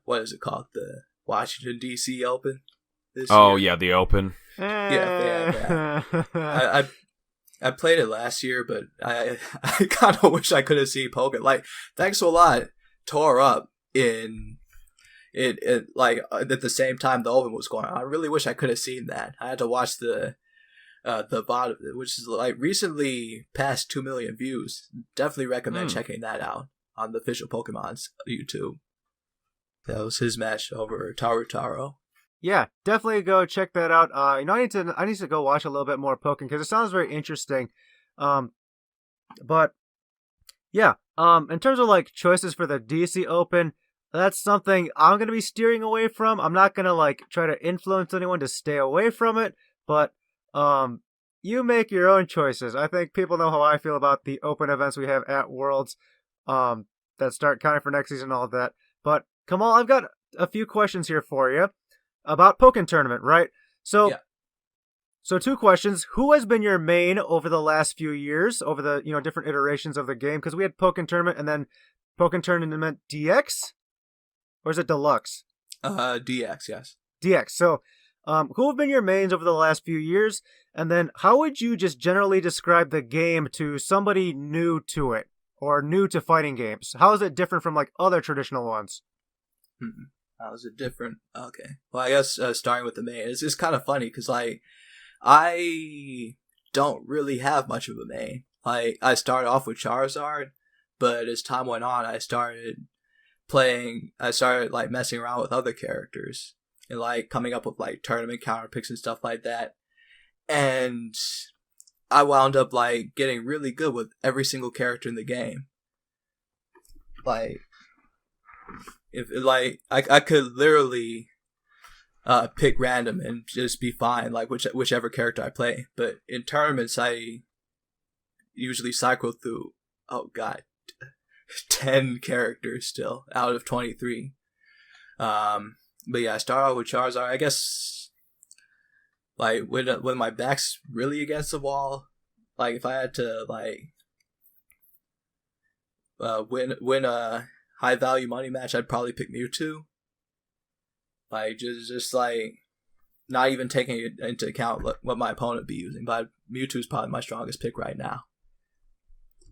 what is it called, the Washington DC Open this year. Yeah, the Open. Yeah. I played it last year, but I kind of wish I could have seen Pokken. Like, Thanks a Lot tore up in it like at the same time the Open was going on. I really wish I could have seen that. I had to watch the VOD, which is like recently past 2 million views. Definitely recommend checking that out on the official Pokemon's YouTube. That was his match over Tarutaro. Yeah, definitely go check that out. I need to go watch a little bit more Pokken because it sounds very interesting. But yeah, in terms of like choices for the DC Open, that's something I'm gonna be steering away from. I'm not gonna like try to influence anyone to stay away from it, but you make your own choices. I think people know how I feel about the open events we have at Worlds, that start counting for next season and all of that. But Kamaal, I've got a few questions here for you about Pokken Tournament, right? So, yeah. So 2 questions. Who has been your main over the last few years, over the different iterations of the game? Because we had Pokken Tournament and then Pokken Tournament DX? Or is it Deluxe? DX, yes. DX. So, who have been your mains over the last few years? And then how would you just generally describe the game to somebody new to it or new to fighting games? How is it different from like other traditional ones? How is it different? Okay. Well, I guess starting with the main, it's kind of funny because like I don't really have much of a main. Like I started off with Charizard, but as time went on, I started like messing around with other characters and like coming up with like tournament counter picks and stuff like that. And I wound up like getting really good with every single character in the game. Like, if like I could literally pick random and just be fine, like whichever character I play. But in tournaments, I usually cycle through 10 characters still out of 23. But yeah, I start out with Charizard. I guess like when my back's really against the wall, like if I had to like win a high value money match, I'd probably pick Mewtwo. Like just like not even taking into account what my opponent be using, but Mewtwo's probably my strongest pick right now.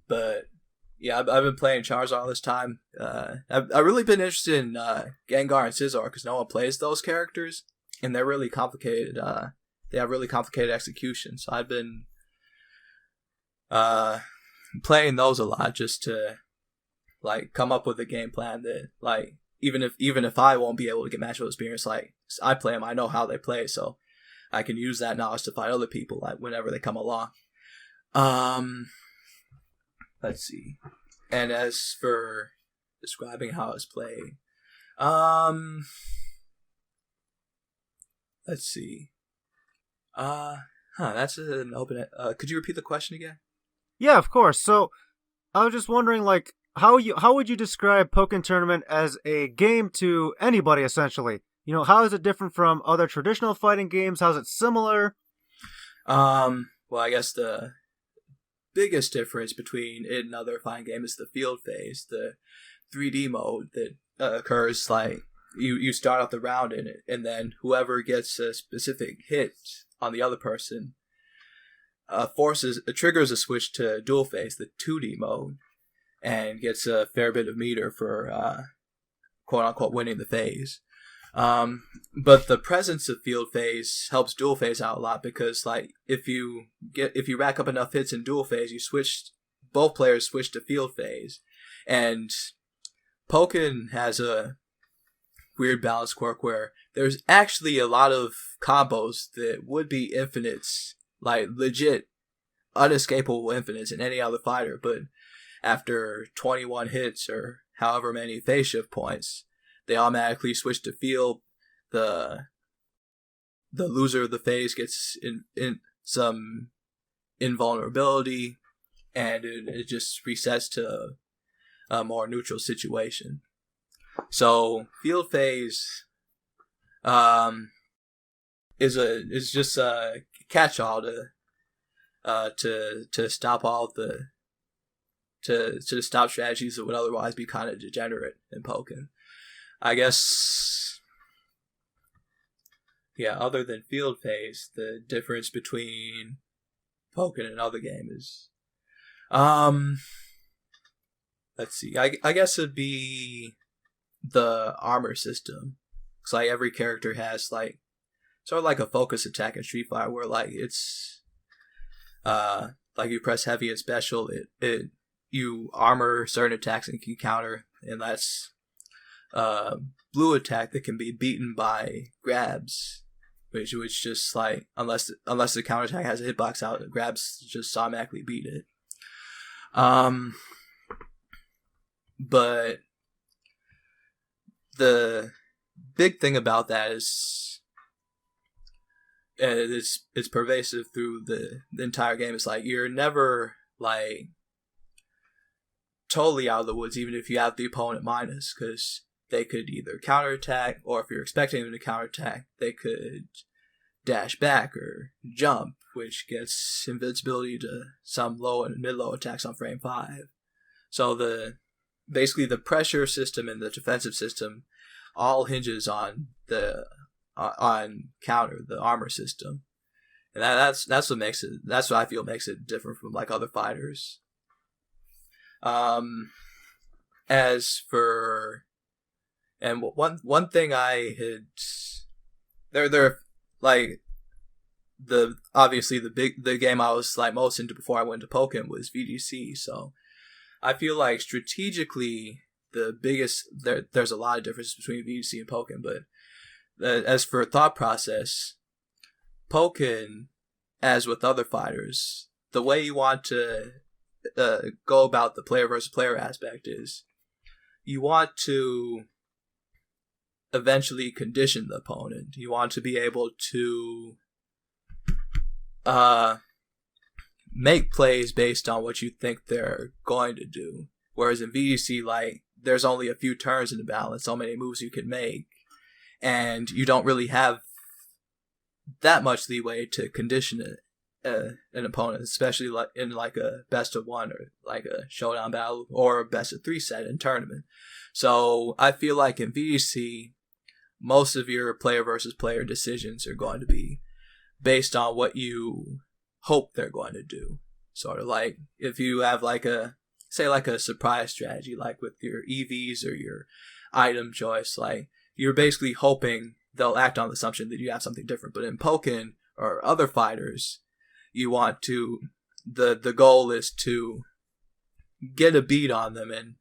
But yeah, I've been playing Charizard all this time. I've really been interested in Gengar and Scizor because no one plays those characters, and they're really complicated. They have really complicated execution, so I've been playing those a lot just to like come up with a game plan that like even if I won't be able to get matchup experience, like I play them, I know how they play, so I can use that knowledge to fight other people like whenever they come along. Let's see. And as for describing how it's played, let's see. That's an open. Could you repeat the question again? Yeah, of course. So I was just wondering, like, how would you describe Pokken Tournament as a game to anybody, essentially? You know, how is it different from other traditional fighting games? How's it similar? Well, I guess the biggest difference between it and other fighting games is the field phase, the 3D mode that occurs. Like you start out the round in it, and then whoever gets a specific hit on the other person triggers a switch to dual phase, the 2D mode, and gets a fair bit of meter for quote unquote winning the phase. But the presence of field phase helps dual phase out a lot, because like if you rack up enough hits in dual phase, both players switch to field phase. And Pokken has a weird balance quirk where there's actually a lot of combos that would be infinites, like legit unescapable infinites in any other fighter, but after 21 hits or however many phase shift points, they automatically switch to field. The loser of the phase gets in some invulnerability, and it just resets to a more neutral situation. So field phase is just a catch-all to stop all the to stop strategies that would otherwise be kind of degenerate in Pokken. I guess, yeah, other than field phase, the difference between Pokken and other games is, let's see, I guess it'd be the armor system. Because like every character has like sort of like a focus attack in Street Fighter, where like it's like you press heavy and special, you armor certain attacks and can counter, and that's blue attack that can be beaten by grabs, which just like unless the counter attack has a hitbox out, the grabs just automatically beat it. But the big thing about that is it's pervasive through the entire game. It's like you're never like totally out of the woods, even if you have the opponent minus, because they could either counterattack, or if you're expecting them to counterattack, they could dash back or jump, which gets invincibility to some low and mid-low attacks on frame 5. So basically the pressure system and the defensive system all hinges on on counter, the armor system, and that's what I feel makes it different from like other fighters. As for, and one thing I had, there like obviously the game I was like most into before I went to Pokken was VGC. So I feel like strategically the biggest there's a lot of differences between VGC and Pokken, but as for thought process, Pokken, as with other fighters, the way you want to go about the player versus player aspect is you want to eventually condition the opponent. You want to be able to make plays based on what you think they're going to do. Whereas in VGC, like, there's only a few turns in the battle and so many moves you can make, and you don't really have that much leeway to condition an opponent, especially like in like a best of one or like a showdown battle or a best of 3 set in tournament. So I feel like in VGC, most of your player versus player decisions are going to be based on what you hope they're going to do. Sort of like if you have like a surprise strategy, like with your EVs or your item choice, like you're basically hoping they'll act on the assumption that you have something different. But in Pokken or other fighters, you want to, the goal is to get a beat on them and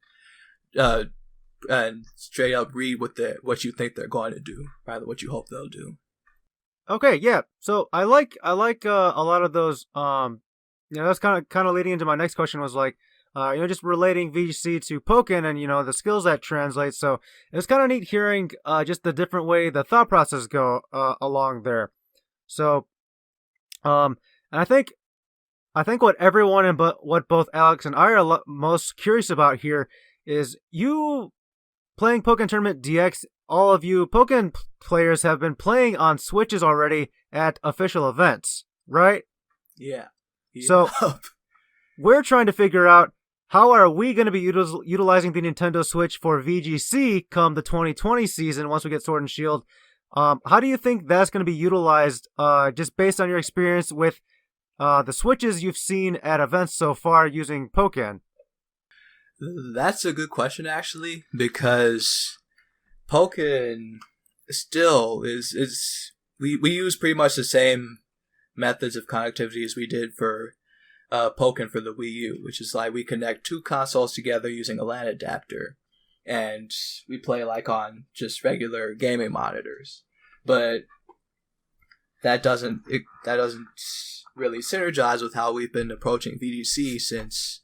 and straight up read what you think they're going to do, rather what you hope they'll do. Okay, yeah. So I like a lot of those. That's kind of leading into my next question was like, just relating VGC to Pokken and the skills that translate. So it was kind of neat hearing just the different way the thought process go along there. So, and I think what everyone and what both Alex and I are most curious about here is you playing Pokken Tournament DX. All of you Pokken players have been playing on Switches already at official events, right? Yeah. So we're trying to figure out how are we going to be utilizing the Nintendo Switch for VGC come the 2020 season once we get Sword and Shield. How do you think that's going to be utilized just based on your experience with the Switches you've seen at events so far using Pokken? That's a good question, actually, because Pokken still is we use pretty much the same methods of connectivity as we did for Pokken for the Wii U, which is like we connect two consoles together using a LAN adapter, and we play like on just regular gaming monitors. But that doesn't really synergize with how we've been approaching VGC since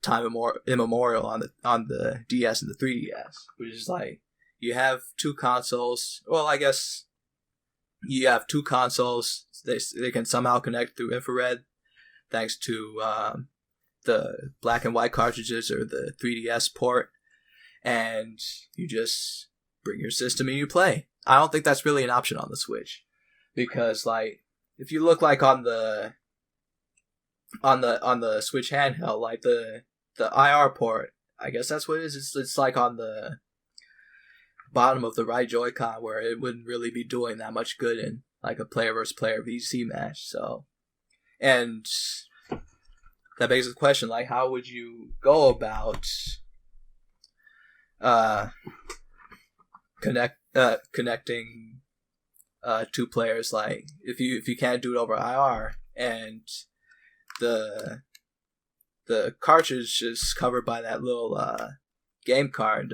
time immemorial on the DS and the 3DS, which is like you have two consoles. Well, I guess you have two consoles. They can somehow connect through infrared, thanks to the black and white cartridges or the 3DS port, and you just bring your system and you play. I don't think that's really an option on the Switch, because like if you look like on the Switch handheld, like the IR port, I guess that's what it is. It's like on the bottom of the right Joy-Con, where it wouldn't really be doing that much good in like a player versus player VC match. So, and that begs the question, like, how would you go about connecting two players? Like, if you can't do it over IR and the cartridge is covered by that little game card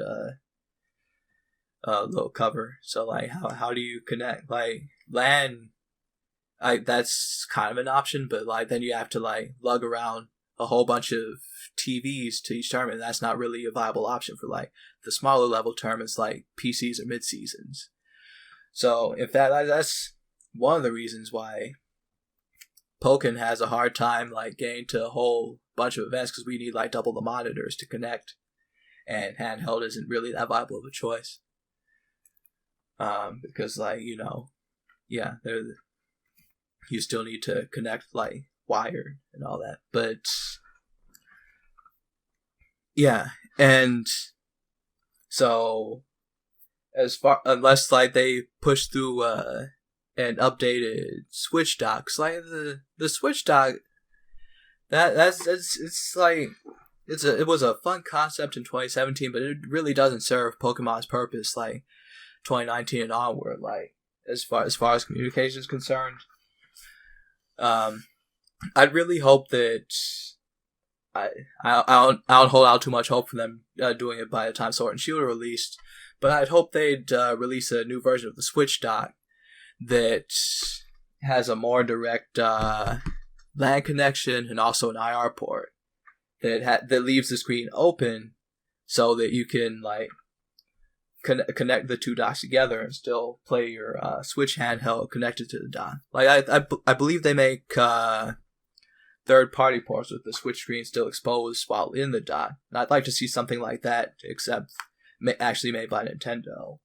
little cover. So like how do you connect? Like LAN, that's kind of an option, but like then you have to like lug around a whole bunch of TVs to each tournament. That's not really a viable option for like the smaller level tournaments like PCs or mid seasons. So in fact, that's one of the reasons why Pokken has a hard time like getting to a whole bunch of events, because we need like double the monitors to connect, and handheld isn't really that viable of a choice. Because like you still need to connect like wire and all that, but yeah, and so unless like they push through an updated Switch dock, like the Switch dock, it was a fun concept in 2017, but it really doesn't serve Pokemon's purpose like 2019 and onward, like as far as communication is concerned. I'd really hope that I don't hold out too much hope for them doing it by the time Sword and Shield are released, but I'd hope they'd release a new version of the Switch dock that has a more direct LAN connection and also an IR port that leaves the screen open so that you can like connect the two docks together and still play your Switch handheld connected to the dock. Like I believe they make third-party ports with the Switch screen still exposed while in the dock. And I'd like to see something like that, except actually made by Nintendo.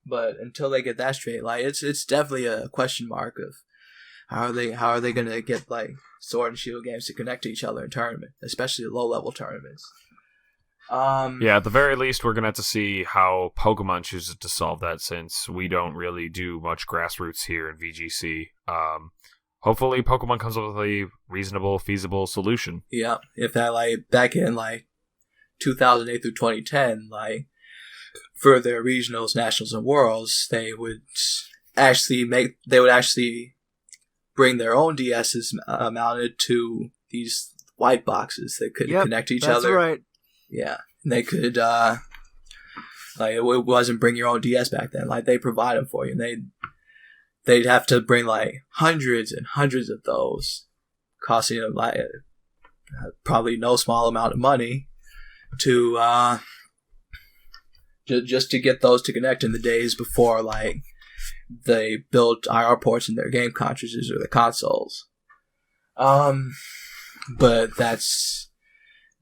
But until they get that straight, like it's definitely a question mark of how are they gonna get like Sword and Shield games to connect to each other in tournament, especially low-level tournaments. Yeah, at the very least, we're going to have to see how Pokemon chooses to solve that, since we don't really do much grassroots here in VGC. Hopefully, Pokemon comes up with a reasonable, feasible solution. Yeah, if that, like, back in, like, 2008 through 2010, like, for their regionals, nationals, and worlds, they would actually bring their own DSs mounted to these white boxes that could connect to each other. That's right. Yeah, and they could Like it wasn't bring your own DS back then. Like they provide them for you, and they'd have to bring like hundreds and hundreds of those, costing them like probably no small amount of money to just to get those to connect in the days before like they built IR ports in their game cartridges or the consoles. But that's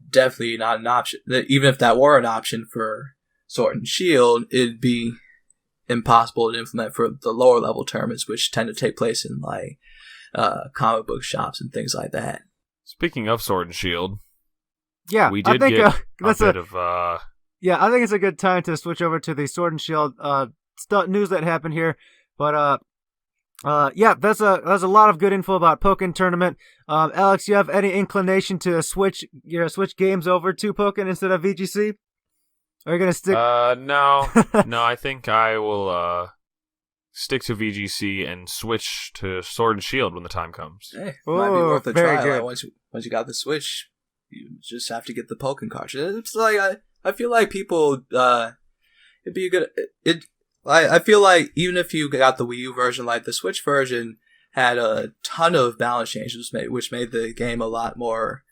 definitely not an option. Even if that were an option for Sword and Shield, it'd be impossible to implement for the lower level tournaments, which tend to take place in like comic book shops and things like that. Speaking of Sword and Shield, yeah, we did get a bit of. Yeah, I think it's a good time to switch over to the Sword and Shield news that happened here. But yeah, that's a lot of good info about Pokken Tournament. Alex, you have any inclination to switch games over to Pokken instead of VGC? Are you gonna stick? No, I think I will stick to VGC and switch to Sword and Shield when the time comes. Hey, might be worth a try. Like, once you got the Switch, you just have to get the Pokken cartridge. It's like I feel like people it'd be a good I feel like even if you got the Wii U version, like the Switch version had a ton of balance changes which made the game a lot more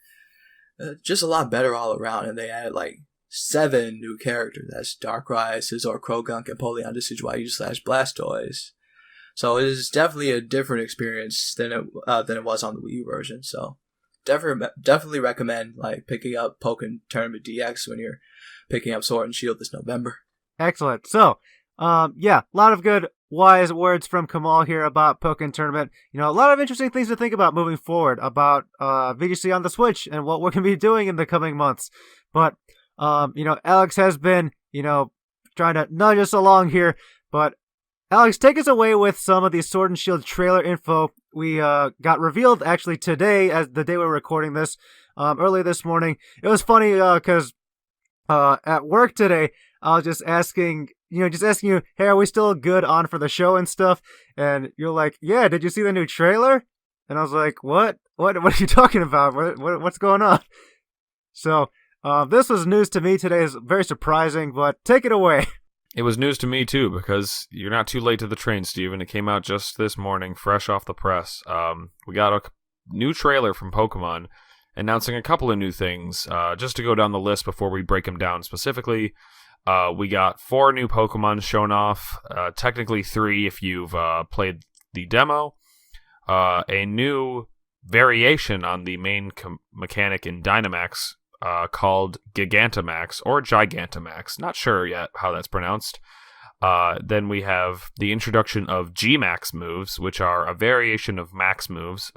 just a lot better all around, and they added like 7 new characters. That's Darkrai, Scizor, Krogunk, and Polion Decidueye/Blastoise. So it is definitely a different experience than it was on the Wii U version. So definitely recommend like picking up Pokken Tournament DX when you're picking up Sword and Shield this November. Excellent. So, yeah, a lot of good wise words from Kamaal here about Pokken Tournament. You know, a lot of interesting things to think about moving forward about VGC on the Switch and what we're going to be doing in the coming months. But you know, Alex has been, you know, trying to nudge us along here. But Alex, take us away with some of the Sword and Shield trailer info we got revealed actually today, as the day we're recording this, early this morning. It was funny because at work today, I was just asking you, hey, are we still good on for the show and stuff? And you're like, yeah, did you see the new trailer? And I was like, what are you talking about? What's going on? So, this was news to me today. It's very surprising, but take it away. It was news to me, too, because you're not too late to the train, Steven. It came out just this morning, fresh off the press. We got a new trailer from Pokemon announcing a couple of new things. Just to go down the list before we break them down specifically, we got 4 new Pokemon shown off, technically 3 if you've played the demo. A new variation on the main mechanic in Dynamax, called Gigantamax or Gigantamax. Not sure yet how that's pronounced. Then we have the introduction of G-Max moves, which are a variation of Max moves,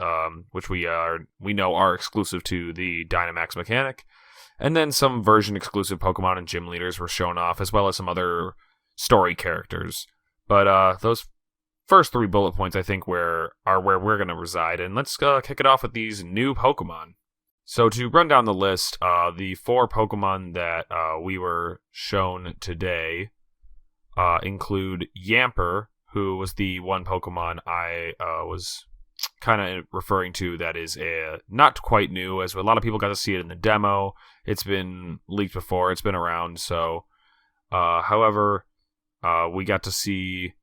which we know are exclusive to the Dynamax mechanic. And then some version-exclusive Pokemon and gym leaders were shown off, as well as some other story characters. But those first 3 bullet points, I think, are where we're going to reside. And let's kick it off with these new Pokemon. So to run down the list, the 4 Pokemon that we were shown today include Yamper, who was the one Pokemon I was kind of referring to that is not quite new, as a lot of people got to see it in the demo. It's been leaked before, it's been around, so however, we got to see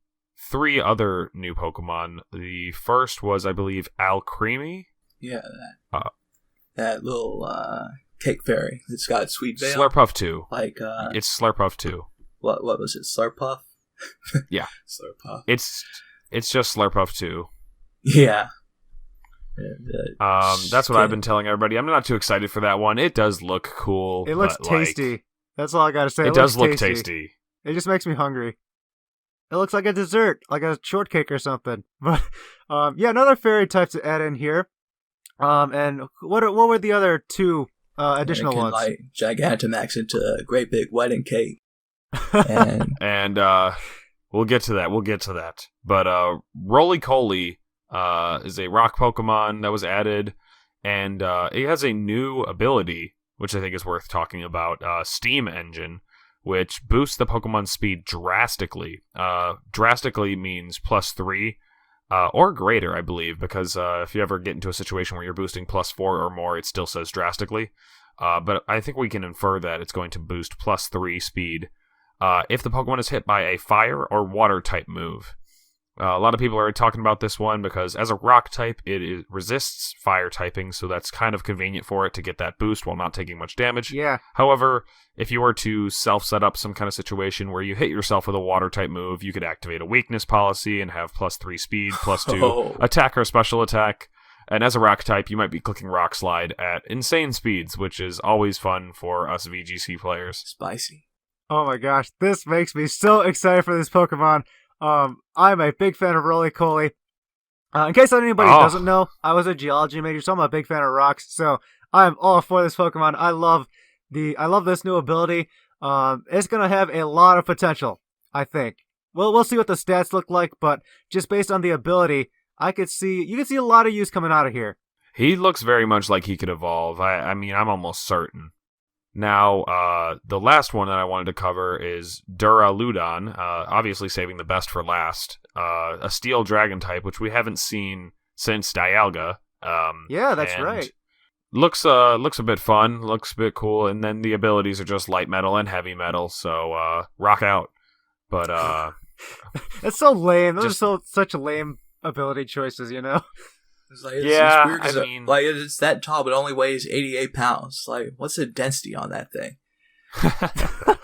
3 other new Pokemon. The first was, I believe, Alcremie. Yeah, that little cake fairy. It's got Sweet Veil. Slurpuff 2. Like it's Slurpuff 2. What was it? Slurpuff? Yeah. Slurpuff. It's just Slurpuff 2. Yeah. That's what I've been telling everybody. I'm not too excited for that one. It does look cool. It looks tasty. That's all I gotta say. It does look tasty. It just makes me hungry. It looks like a dessert, like a shortcake or something. But yeah, another fairy type to add in here. And what were the other 2 additional ones? Like Gigantamax into a great big wedding cake. And we'll get to that. But Roly-Poly is a rock Pokemon that was added, and it has a new ability, which I think is worth talking about, Steam Engine, which boosts the Pokemon speed drastically. Drastically means +3. Or greater, I believe, because if you ever get into a situation where you're boosting +4 or more, it still says drastically. But I think we can infer that it's going to boost +3 speed. if the Pokemon is hit by a fire or water type move. A lot of people are talking about this one because as a rock type, it resists fire typing, so that's kind of convenient for it to get that boost while not taking much damage. Yeah. However, if you were to self-set up some kind of situation where you hit yourself with a water type move, you could activate a weakness policy and have +3 speed, +2 attack or special attack. And as a rock type, you might be clicking Rock Slide at insane speeds, which is always fun for us VGC players. Spicy. Oh my gosh, this makes me so excited for this Pokemon. I'm a big fan of Roly-Poly. In case anybody doesn't know, I was a geology major, so I'm a big fan of rocks. So I'm all for this Pokemon. I love this new ability. It's gonna have a lot of potential, I think. We'll see what the stats look like, but just based on the ability, you could see a lot of use coming out of here. He looks very much like he could evolve. I mean, I'm almost certain. Now, the last one that I wanted to cover is Duraludon, obviously saving the best for last. A Steel Dragon type, which we haven't seen since Dialga. Yeah, that's right. Looks a bit fun, looks a bit cool, and then the abilities are just light metal and heavy metal, so rock out. But it's so lame. Those are such lame ability choices, you know? It's weird it's that tall, but only weighs 88 pounds. Like, what's the density on that thing?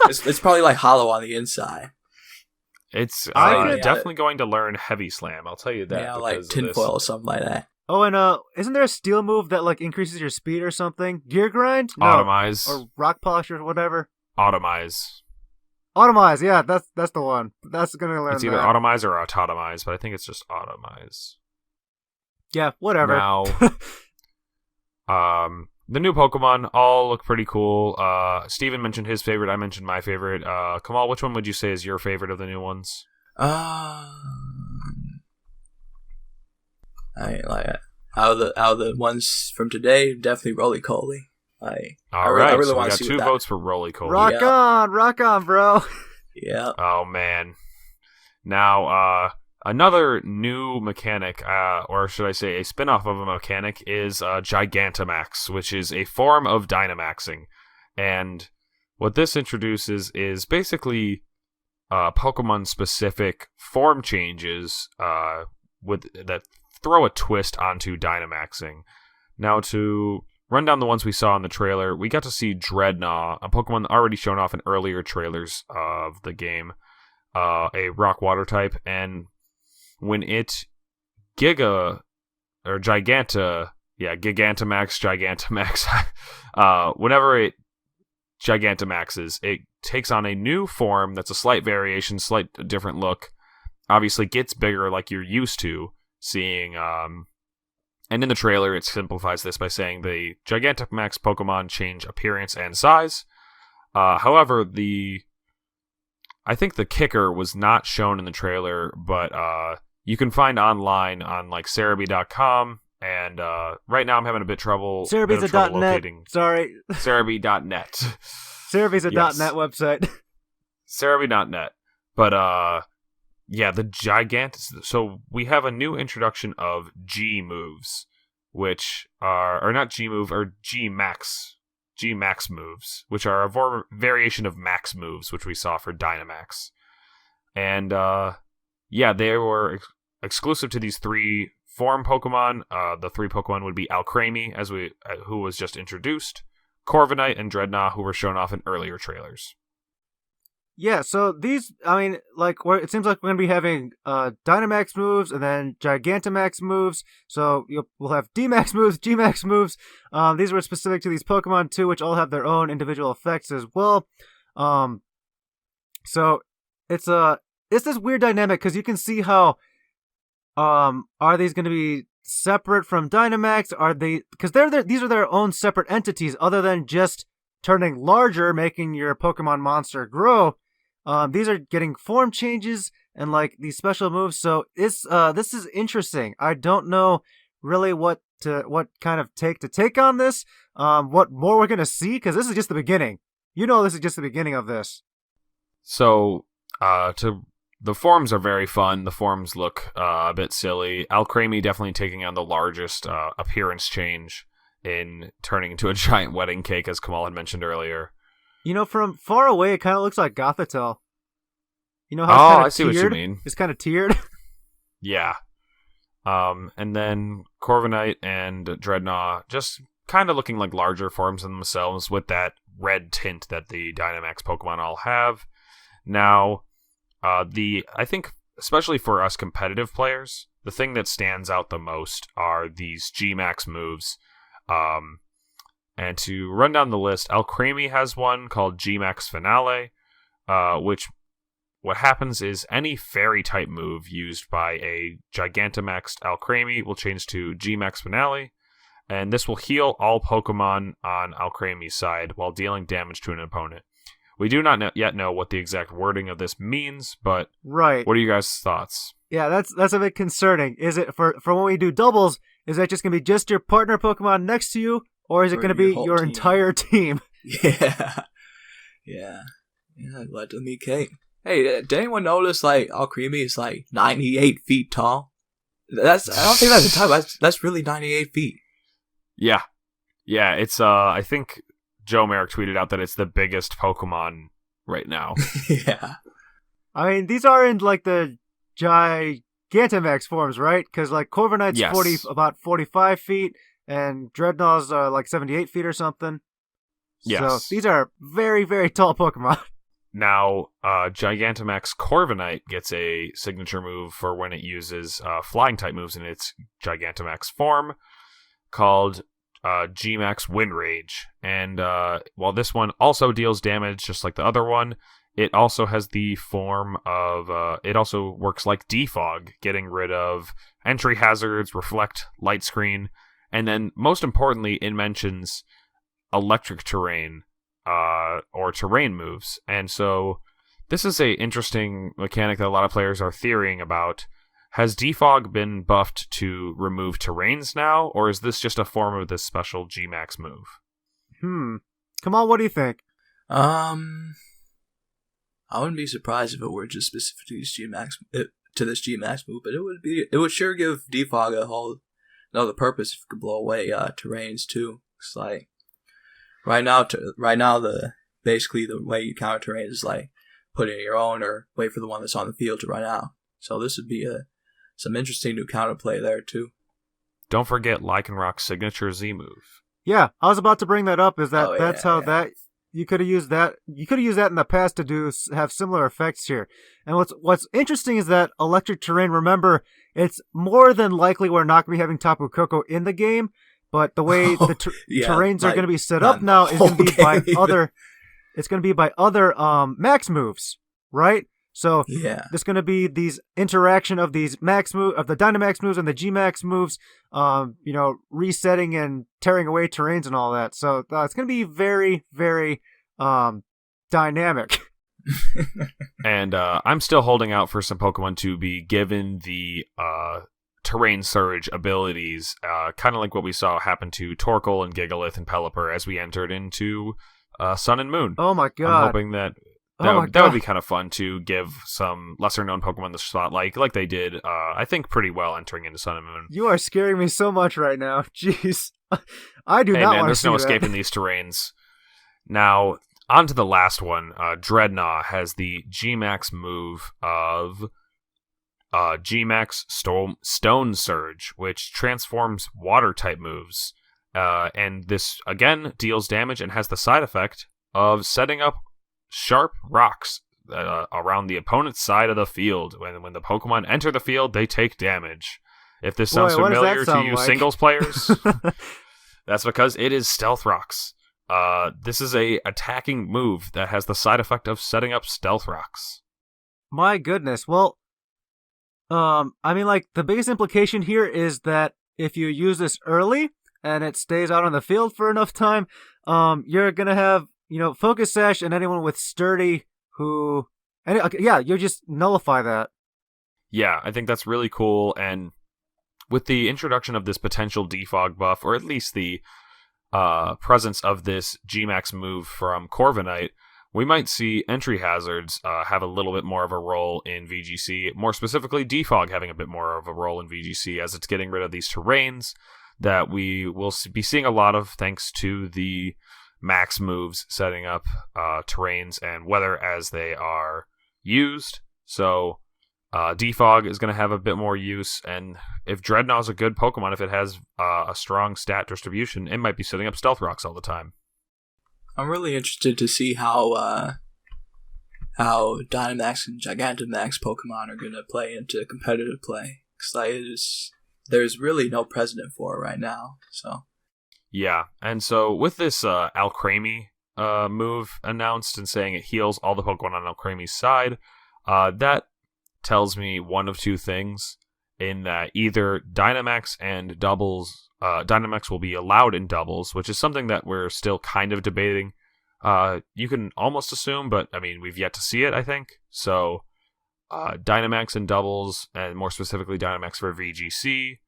it's probably like hollow on the inside. It's definitely going to learn Heavy Slam. I'll tell you that. Yeah, like tinfoil or something like that. Oh, and isn't there a steel move that like increases your speed or something? Gear Grind? No. Automize. Or Rock Polish or whatever. Automize. Automize, yeah, that's the one. That's gonna learn. It's either Automize or Autotomize, but I think it's just Automize. Yeah, whatever. Now, the new Pokemon all look pretty cool. Steven mentioned his favorite. I mentioned my favorite. Kamaal, which one would you say is your favorite of the new ones? I like out of the ones from today, definitely Roly-Poly. I really want to see 2 votes for Roly-Poly. Rock on, bro. Yeah. Oh man. Now, another new mechanic, or should I say a spin-off of a mechanic, is Gigantamax, which is a form of Dynamaxing. And what this introduces is basically Pokemon-specific form changes that throw a twist onto Dynamaxing. Now, to run down the ones we saw in the trailer, we got to see Dreadnought, a Pokemon already shown off in earlier trailers of the game, a rock-water type, and when it Gigantamax, whenever it Gigantamaxes, it takes on a new form that's a slight variation, slight different look, obviously gets bigger like you're used to seeing, and in the trailer it simplifies this by saying the Gigantamax Pokemon change appearance and size. However, I think the kicker was not shown in the trailer, but you can find online on like Cerebi.com, and right now I'm having a bit trouble. Cerebi's a .net. Sorry. Cerebi.net. Cerebi's a .net website. Cerebi.net. But yeah, so we have a new introduction of G moves, which are, or not G move, or G max moves, which are a variation of max moves, which we saw for Dynamax. And yeah, they were exclusive to these 3 form Pokemon. The 3 Pokemon would be Alcremie, who was just introduced, Corviknight, and Dreadnought, who were shown off in earlier trailers. Yeah, so these, I mean, like, it seems like we're going to be having Dynamax moves and then Gigantamax moves. So we'll have D-Max moves, G-Max moves. These were specific to these Pokemon, too, which all have their own individual effects as well. So it's this weird dynamic, because you can see how, are these going to be separate from Dynamax? Are they, because these are their own separate entities, other than just turning larger, making your Pokemon monster grow. These are getting form changes and like these special moves. So this is interesting. I don't know really what kind of take on this. What more we're gonna see, because this is just the beginning. This is just the beginning of this. So the forms are very fun. The forms look a bit silly. Alcremie definitely taking on the largest appearance change in turning into a giant wedding cake, as Kamaal had mentioned earlier. From far away, it kind of looks like Gothitelle. You know how I it's see kind of what you tiered? mean. It's kind of tiered. Yeah. And then Corviknight and Dreadnought just kind of looking like larger forms of themselves with that red tint that the Dynamax Pokemon all have. Now, I think, especially for us competitive players, the thing that stands out the most are these G-Max moves. And to run down the list, Alcremie has one called G-Max Finale, which what happens is any fairy-type move used by a Gigantamaxed Alcremie will change to G-Max Finale, and this will heal all Pokemon on Alcremie's side while dealing damage to an opponent. We do not yet know what the exact wording of this means, but Right. what are you guys' thoughts? Yeah, that's a bit concerning. Is it for when we do doubles? Is that just gonna be just your partner Pokemon next to you, or is it Or gonna be your whole your team. entire team? Yeah. Yeah. Let them eat cake. Hey, did anyone notice, like, Alcremie is, like, 98 feet tall? I don't think that's a type. That's really 98 feet. Yeah. Yeah, it's, I think Joe Merrick tweeted out that it's the biggest Pokemon right now. Yeah. I mean, these are in like the Gigantamax forms, right? Because like Corviknight's Yes. about 45 feet, and Dreadnaught's like 78 feet or something. Yes. So these are very, very tall Pokemon. Now, Gigantamax Corviknight gets a signature move for when it uses flying-type moves in its Gigantamax form, called G-Max Windrage. And while this one also deals damage, just like the other one, it also has the form of... it also works like Defog, getting rid of entry hazards, reflect, light screen, and then, most importantly, it mentions electric terrain, or terrain moves. And so this is a interesting mechanic that a lot of players are theorying about. Has Defog been buffed to remove terrains now, or is this just a form of this special G-Max move? Kamaal, what do you think? I wouldn't be surprised if it were just specific to this G-Max move, but it would sure give Defog a whole another purpose if it could blow away terrains too. It's like right now basically the way you counter terrains is like put in your own or wait for the one that's on the field to run out. So this would be some interesting new counterplay there too. Don't forget Lycanroc's signature Z move. Yeah, I was about to bring that up. Is that Oh, yeah. You could have used that. You could have used that in the past to have similar effects here. And what's interesting is that electric terrain. Remember, it's more than likely we're not going to be having Tapu Koko in the game, but the way terrains are going to be set up now is going to be by other. It's going to be by other max moves, right? So there's going to be these interaction of these max move of the Dynamax moves and the G-Max moves, resetting and tearing away terrains and all that. So it's going to be very, very dynamic. And I'm still holding out for some Pokemon to be given the terrain surge abilities, kind of like what we saw happen to Torkoal and Gigalith and Pelipper as we entered into Sun and Moon. Oh my god! I'm hoping that would be kind of fun to give some lesser known Pokemon the spot, like they did, I think, pretty well entering into Sun and Moon. You are scaring me so much right now. Jeez, I do not want to there's see no that. escaping these terrains. Now, on to the last one. Dreadnought has the G-Max move of G-Max Stone Surge, which transforms water-type moves. And this, again, deals damage and has the side effect of setting up sharp rocks around the opponent's side of the field. When the Pokemon enter the field, they take damage. If this sounds familiar to you singles players, that's because it is Stealth Rocks. This is a attacking move that has the side effect of setting up Stealth Rocks. My goodness. Well, I mean, like, the biggest implication here is that if you use this early and it stays out on the field for enough time, you're gonna have, Focus Sash and anyone with Sturdy you just nullify that. Yeah, I think that's really cool, and with the introduction of this potential defog buff, or at least the presence of this G-Max move from Corviknight, we might see entry hazards have a little bit more of a role in VGC, more specifically defog having a bit more of a role in VGC as it's getting rid of these terrains that we will be seeing a lot of thanks to the max moves setting up terrains and weather as they are used. So Defog is going to have a bit more use, and if Dreadnought is a good Pokemon, if it has a strong stat distribution, it might be setting up Stealth Rocks all the time. I'm really interested to see how Dynamax and Gigantamax Pokemon are going to play into competitive play. Because there's really no precedent for it right now. So yeah, and so with this Alcremie move announced and saying it heals all the Pokemon on Alcremie's side, that tells me one of two things, in that either Dynamax and doubles, Dynamax will be allowed in doubles, which is something that we're still kind of debating. You can almost assume, but I mean, we've yet to see it, I think. So, Dynamax in doubles, and more specifically Dynamax for VGC.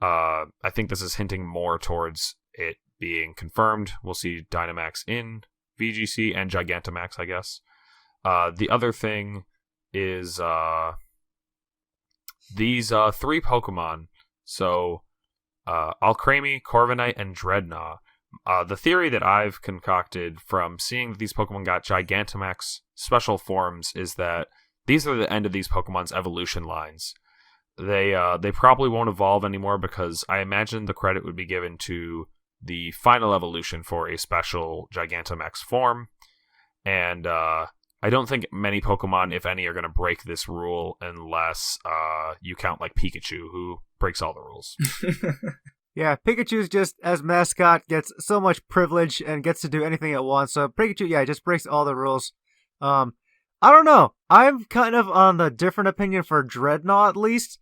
I think this is hinting more towards it being confirmed. We'll see Dynamax in VGC and Gigantamax, I guess. The other thing is these three Pokemon. So, Alcremie, Corviknight, and Dreadnought. The theory that I've concocted from seeing that these Pokemon got Gigantamax special forms is that these are the end of these Pokemon's evolution lines. They probably won't evolve anymore because I imagine the credit would be given to the final evolution for a special Gigantamax form. And I don't think many Pokemon, if any, are going to break this rule unless you count like Pikachu, who breaks all the rules. Yeah, Pikachu's just, as mascot, gets so much privilege and gets to do anything it wants. So Pikachu, yeah, just breaks all the rules. I don't know. I'm kind of on the different opinion for Dreadnought, at least.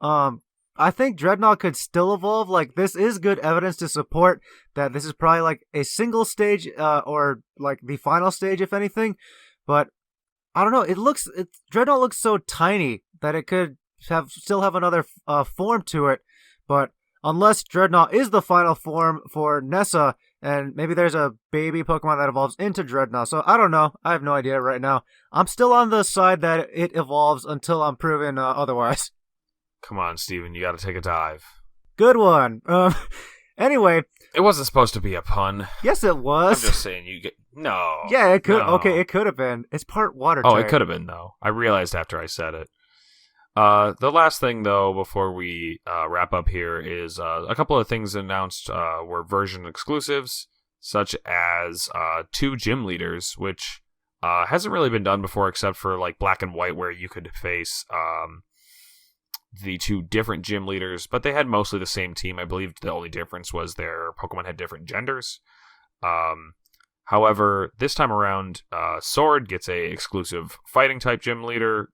I think Dreadnought could still evolve. Like, this is good evidence to support that this is probably like a single stage, or like the final stage, if anything. But I don't know. Dreadnought looks so tiny that it could still have another form to it. But unless Dreadnought is the final form for Nessa, and maybe there's a baby Pokemon that evolves into Dreadnought. So I don't know. I have no idea right now. I'm still on the side that it evolves until I'm proven otherwise. Come on, Steven, you gotta take a dive. Good one. Anyway. It wasn't supposed to be a pun. Yes, it was. I'm just saying No. Yeah, it could. No. Okay, it could have been. It's part water type. Oh, it could have been, though. I realized after I said it. The last thing, though, before we wrap up here is a couple of things announced were version exclusives, such as 2 gym leaders, which hasn't really been done before except for like Black and White, where you could face the 2 different gym leaders, but they had mostly the same team. I believe the only difference was their Pokemon had different genders. However, this time around, Sword gets a exclusive fighting type gym leader,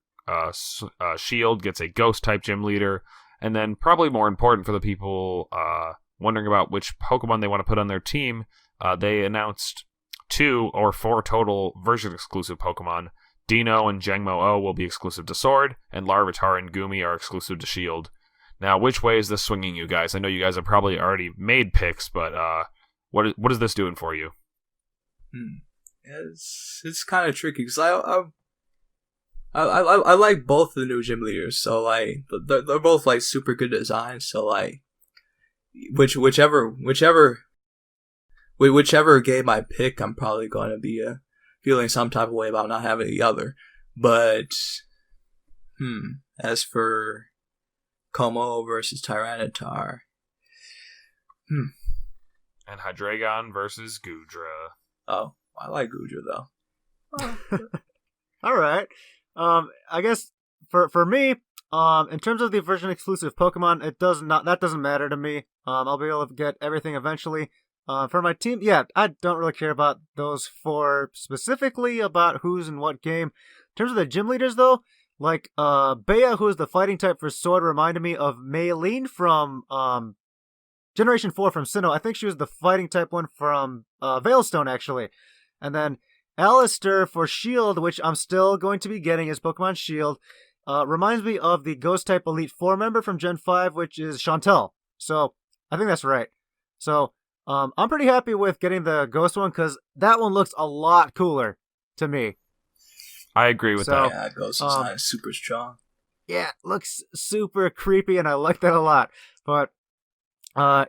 Shield gets a ghost type gym leader, and then probably more important for the people wondering about which Pokemon they want to put on their team, they announced 2 or 4 total version exclusive Pokemon. Dino and Jangmo-O will be exclusive to Sword, and Larvitar and Gumi are exclusive to Shield. Now, which way is this swinging you guys? I know you guys have probably already made picks, but what is this doing for you? It's kind of tricky because I like both the new gym leaders, so like they're both like super good designs. So like whichever game I pick, I'm probably going to be feeling some type of way about not having the other. But as for Como versus Tyranitar, and Hydreigon versus Goodra. Oh, I like Goodra though. All right. I guess for me, in terms of the version exclusive Pokemon, that doesn't matter to me. I'll be able to get everything eventually. For my team, yeah, I don't really care about those 4 specifically about who's in what game. In terms of the gym leaders, though, like Bea, who is the fighting type for Sword, reminded me of Maylene from Generation 4 from Sinnoh. I think she was the fighting type one from Veilstone, actually. And then Alistair for Shield, which I'm still going to be getting as Pokemon Shield, reminds me of the Ghost type Elite 4 member from Gen 5, which is Chantel. So I think that's right. So I'm pretty happy with getting the Ghost one because that one looks a lot cooler to me. I agree with that. Yeah, Ghost is not super strong. Yeah, looks super creepy, and I like that a lot. But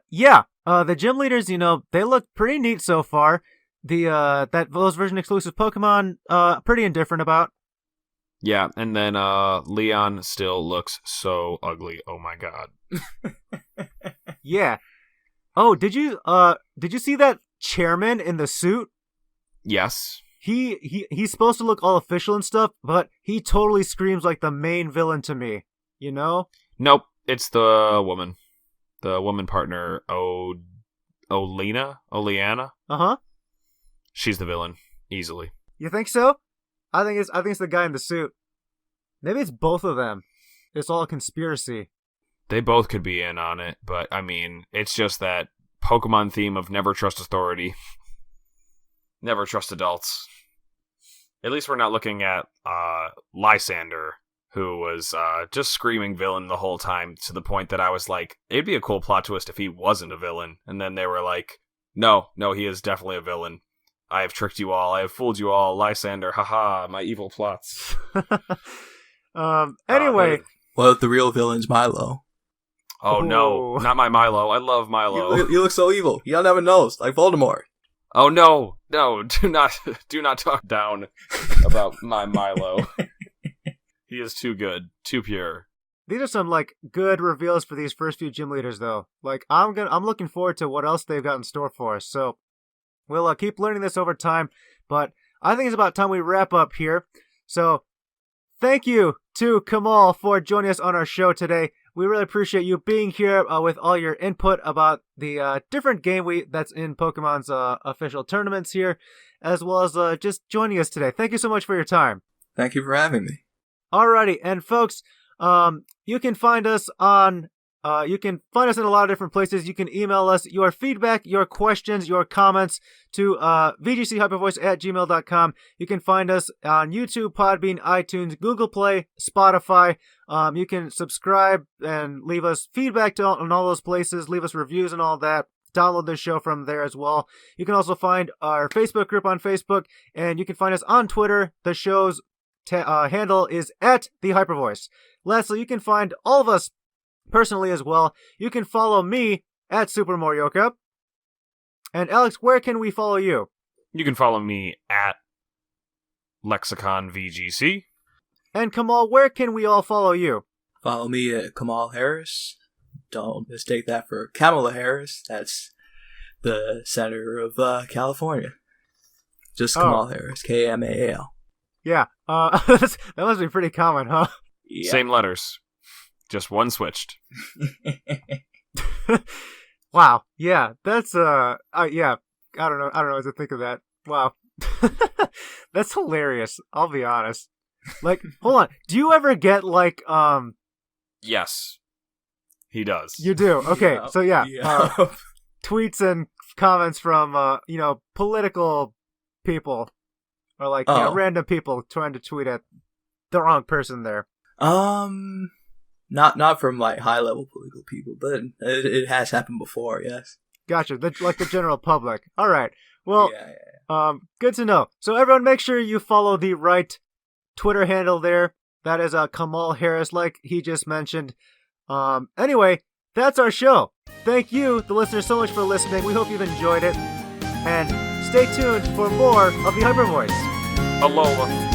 yeah, the gym leaders, they look pretty neat so far. Those version exclusive Pokemon, pretty indifferent about. Yeah, and then Leon still looks so ugly. Oh my god. Yeah. Oh, did you see that chairman in the suit? Yes. He's supposed to look all official and stuff, but he totally screams like the main villain to me. You know? Nope. It's the woman. The woman partner, Oleana? Uh-huh. She's the villain, easily. You think so? I think it's the guy in the suit. Maybe it's both of them. It's all a conspiracy. They both could be in on it, but I mean, it's just that Pokemon theme of never trust authority. Never trust adults. At least we're not looking at Lysander, who was just screaming villain the whole time, to the point that I was like, it'd be a cool plot twist if he wasn't a villain. And then they were like, no, he is definitely a villain. I have tricked you all. I have fooled you all. Lysander, haha, my evil plots. Anyway. Well, the real villain's Milo. Oh, no, not my Milo. I love Milo. You look so evil. You'll never know. It's like Voldemort. Oh, no, do not talk down about my Milo. He is too good, too pure. These are some like good reveals for these first few gym leaders, though. Like I'm looking forward to what else they've got in store for us. So we'll keep learning this over time. But I think it's about time we wrap up here. So thank you to Kamaal for joining us on our show today. We really appreciate you being here with all your input about the different game that's in Pokemon's official tournaments here, as well as just joining us today. Thank you so much for your time. Thank you for having me. Alrighty, and folks, you can find us in a lot of different places. You can email us your feedback, your questions, your comments to vgchypervoice@gmail.com. You can find us on YouTube, Podbean, iTunes, Google Play, Spotify. You can subscribe and leave us feedback on all those places, leave us reviews and all that. Download the show from there as well. You can also find our Facebook group on Facebook, and you can find us on Twitter. The show's handle is @thehypervoice. Lastly, you can find all of us personally as well. You can follow me at Super Morioka. And Alex, where can we follow you? You can follow me at Lexicon VGC. And Kamaal, where can we all follow you? Follow me at Kamaal Harris. Don't mistake that for Kamaal Harris. That's the senator of California. Just Kamaal Harris. Kmaal. Yeah, that must be pretty common, huh? Yeah. Same letters. Just one switched. Wow. Yeah, that's yeah. I don't know what to think of that. Wow. That's hilarious. I'll be honest. Like, hold on. Do you ever get like Yes. He does. You do. Okay. Yeah. So yeah. Yeah. Tweets and comments from political people or like random people trying to tweet at the wrong person there. Not from like high level political people, but it has happened before. Yes. Gotcha. Like the general public. All right. Well, yeah. Good to know. So everyone, make sure you follow the right Twitter handle there. That is Kamaal Harris, like he just mentioned. Anyway, that's our show. Thank you, the listeners, so much for listening. We hope you've enjoyed it. And stay tuned for more of the Hyper Voice. Aloha.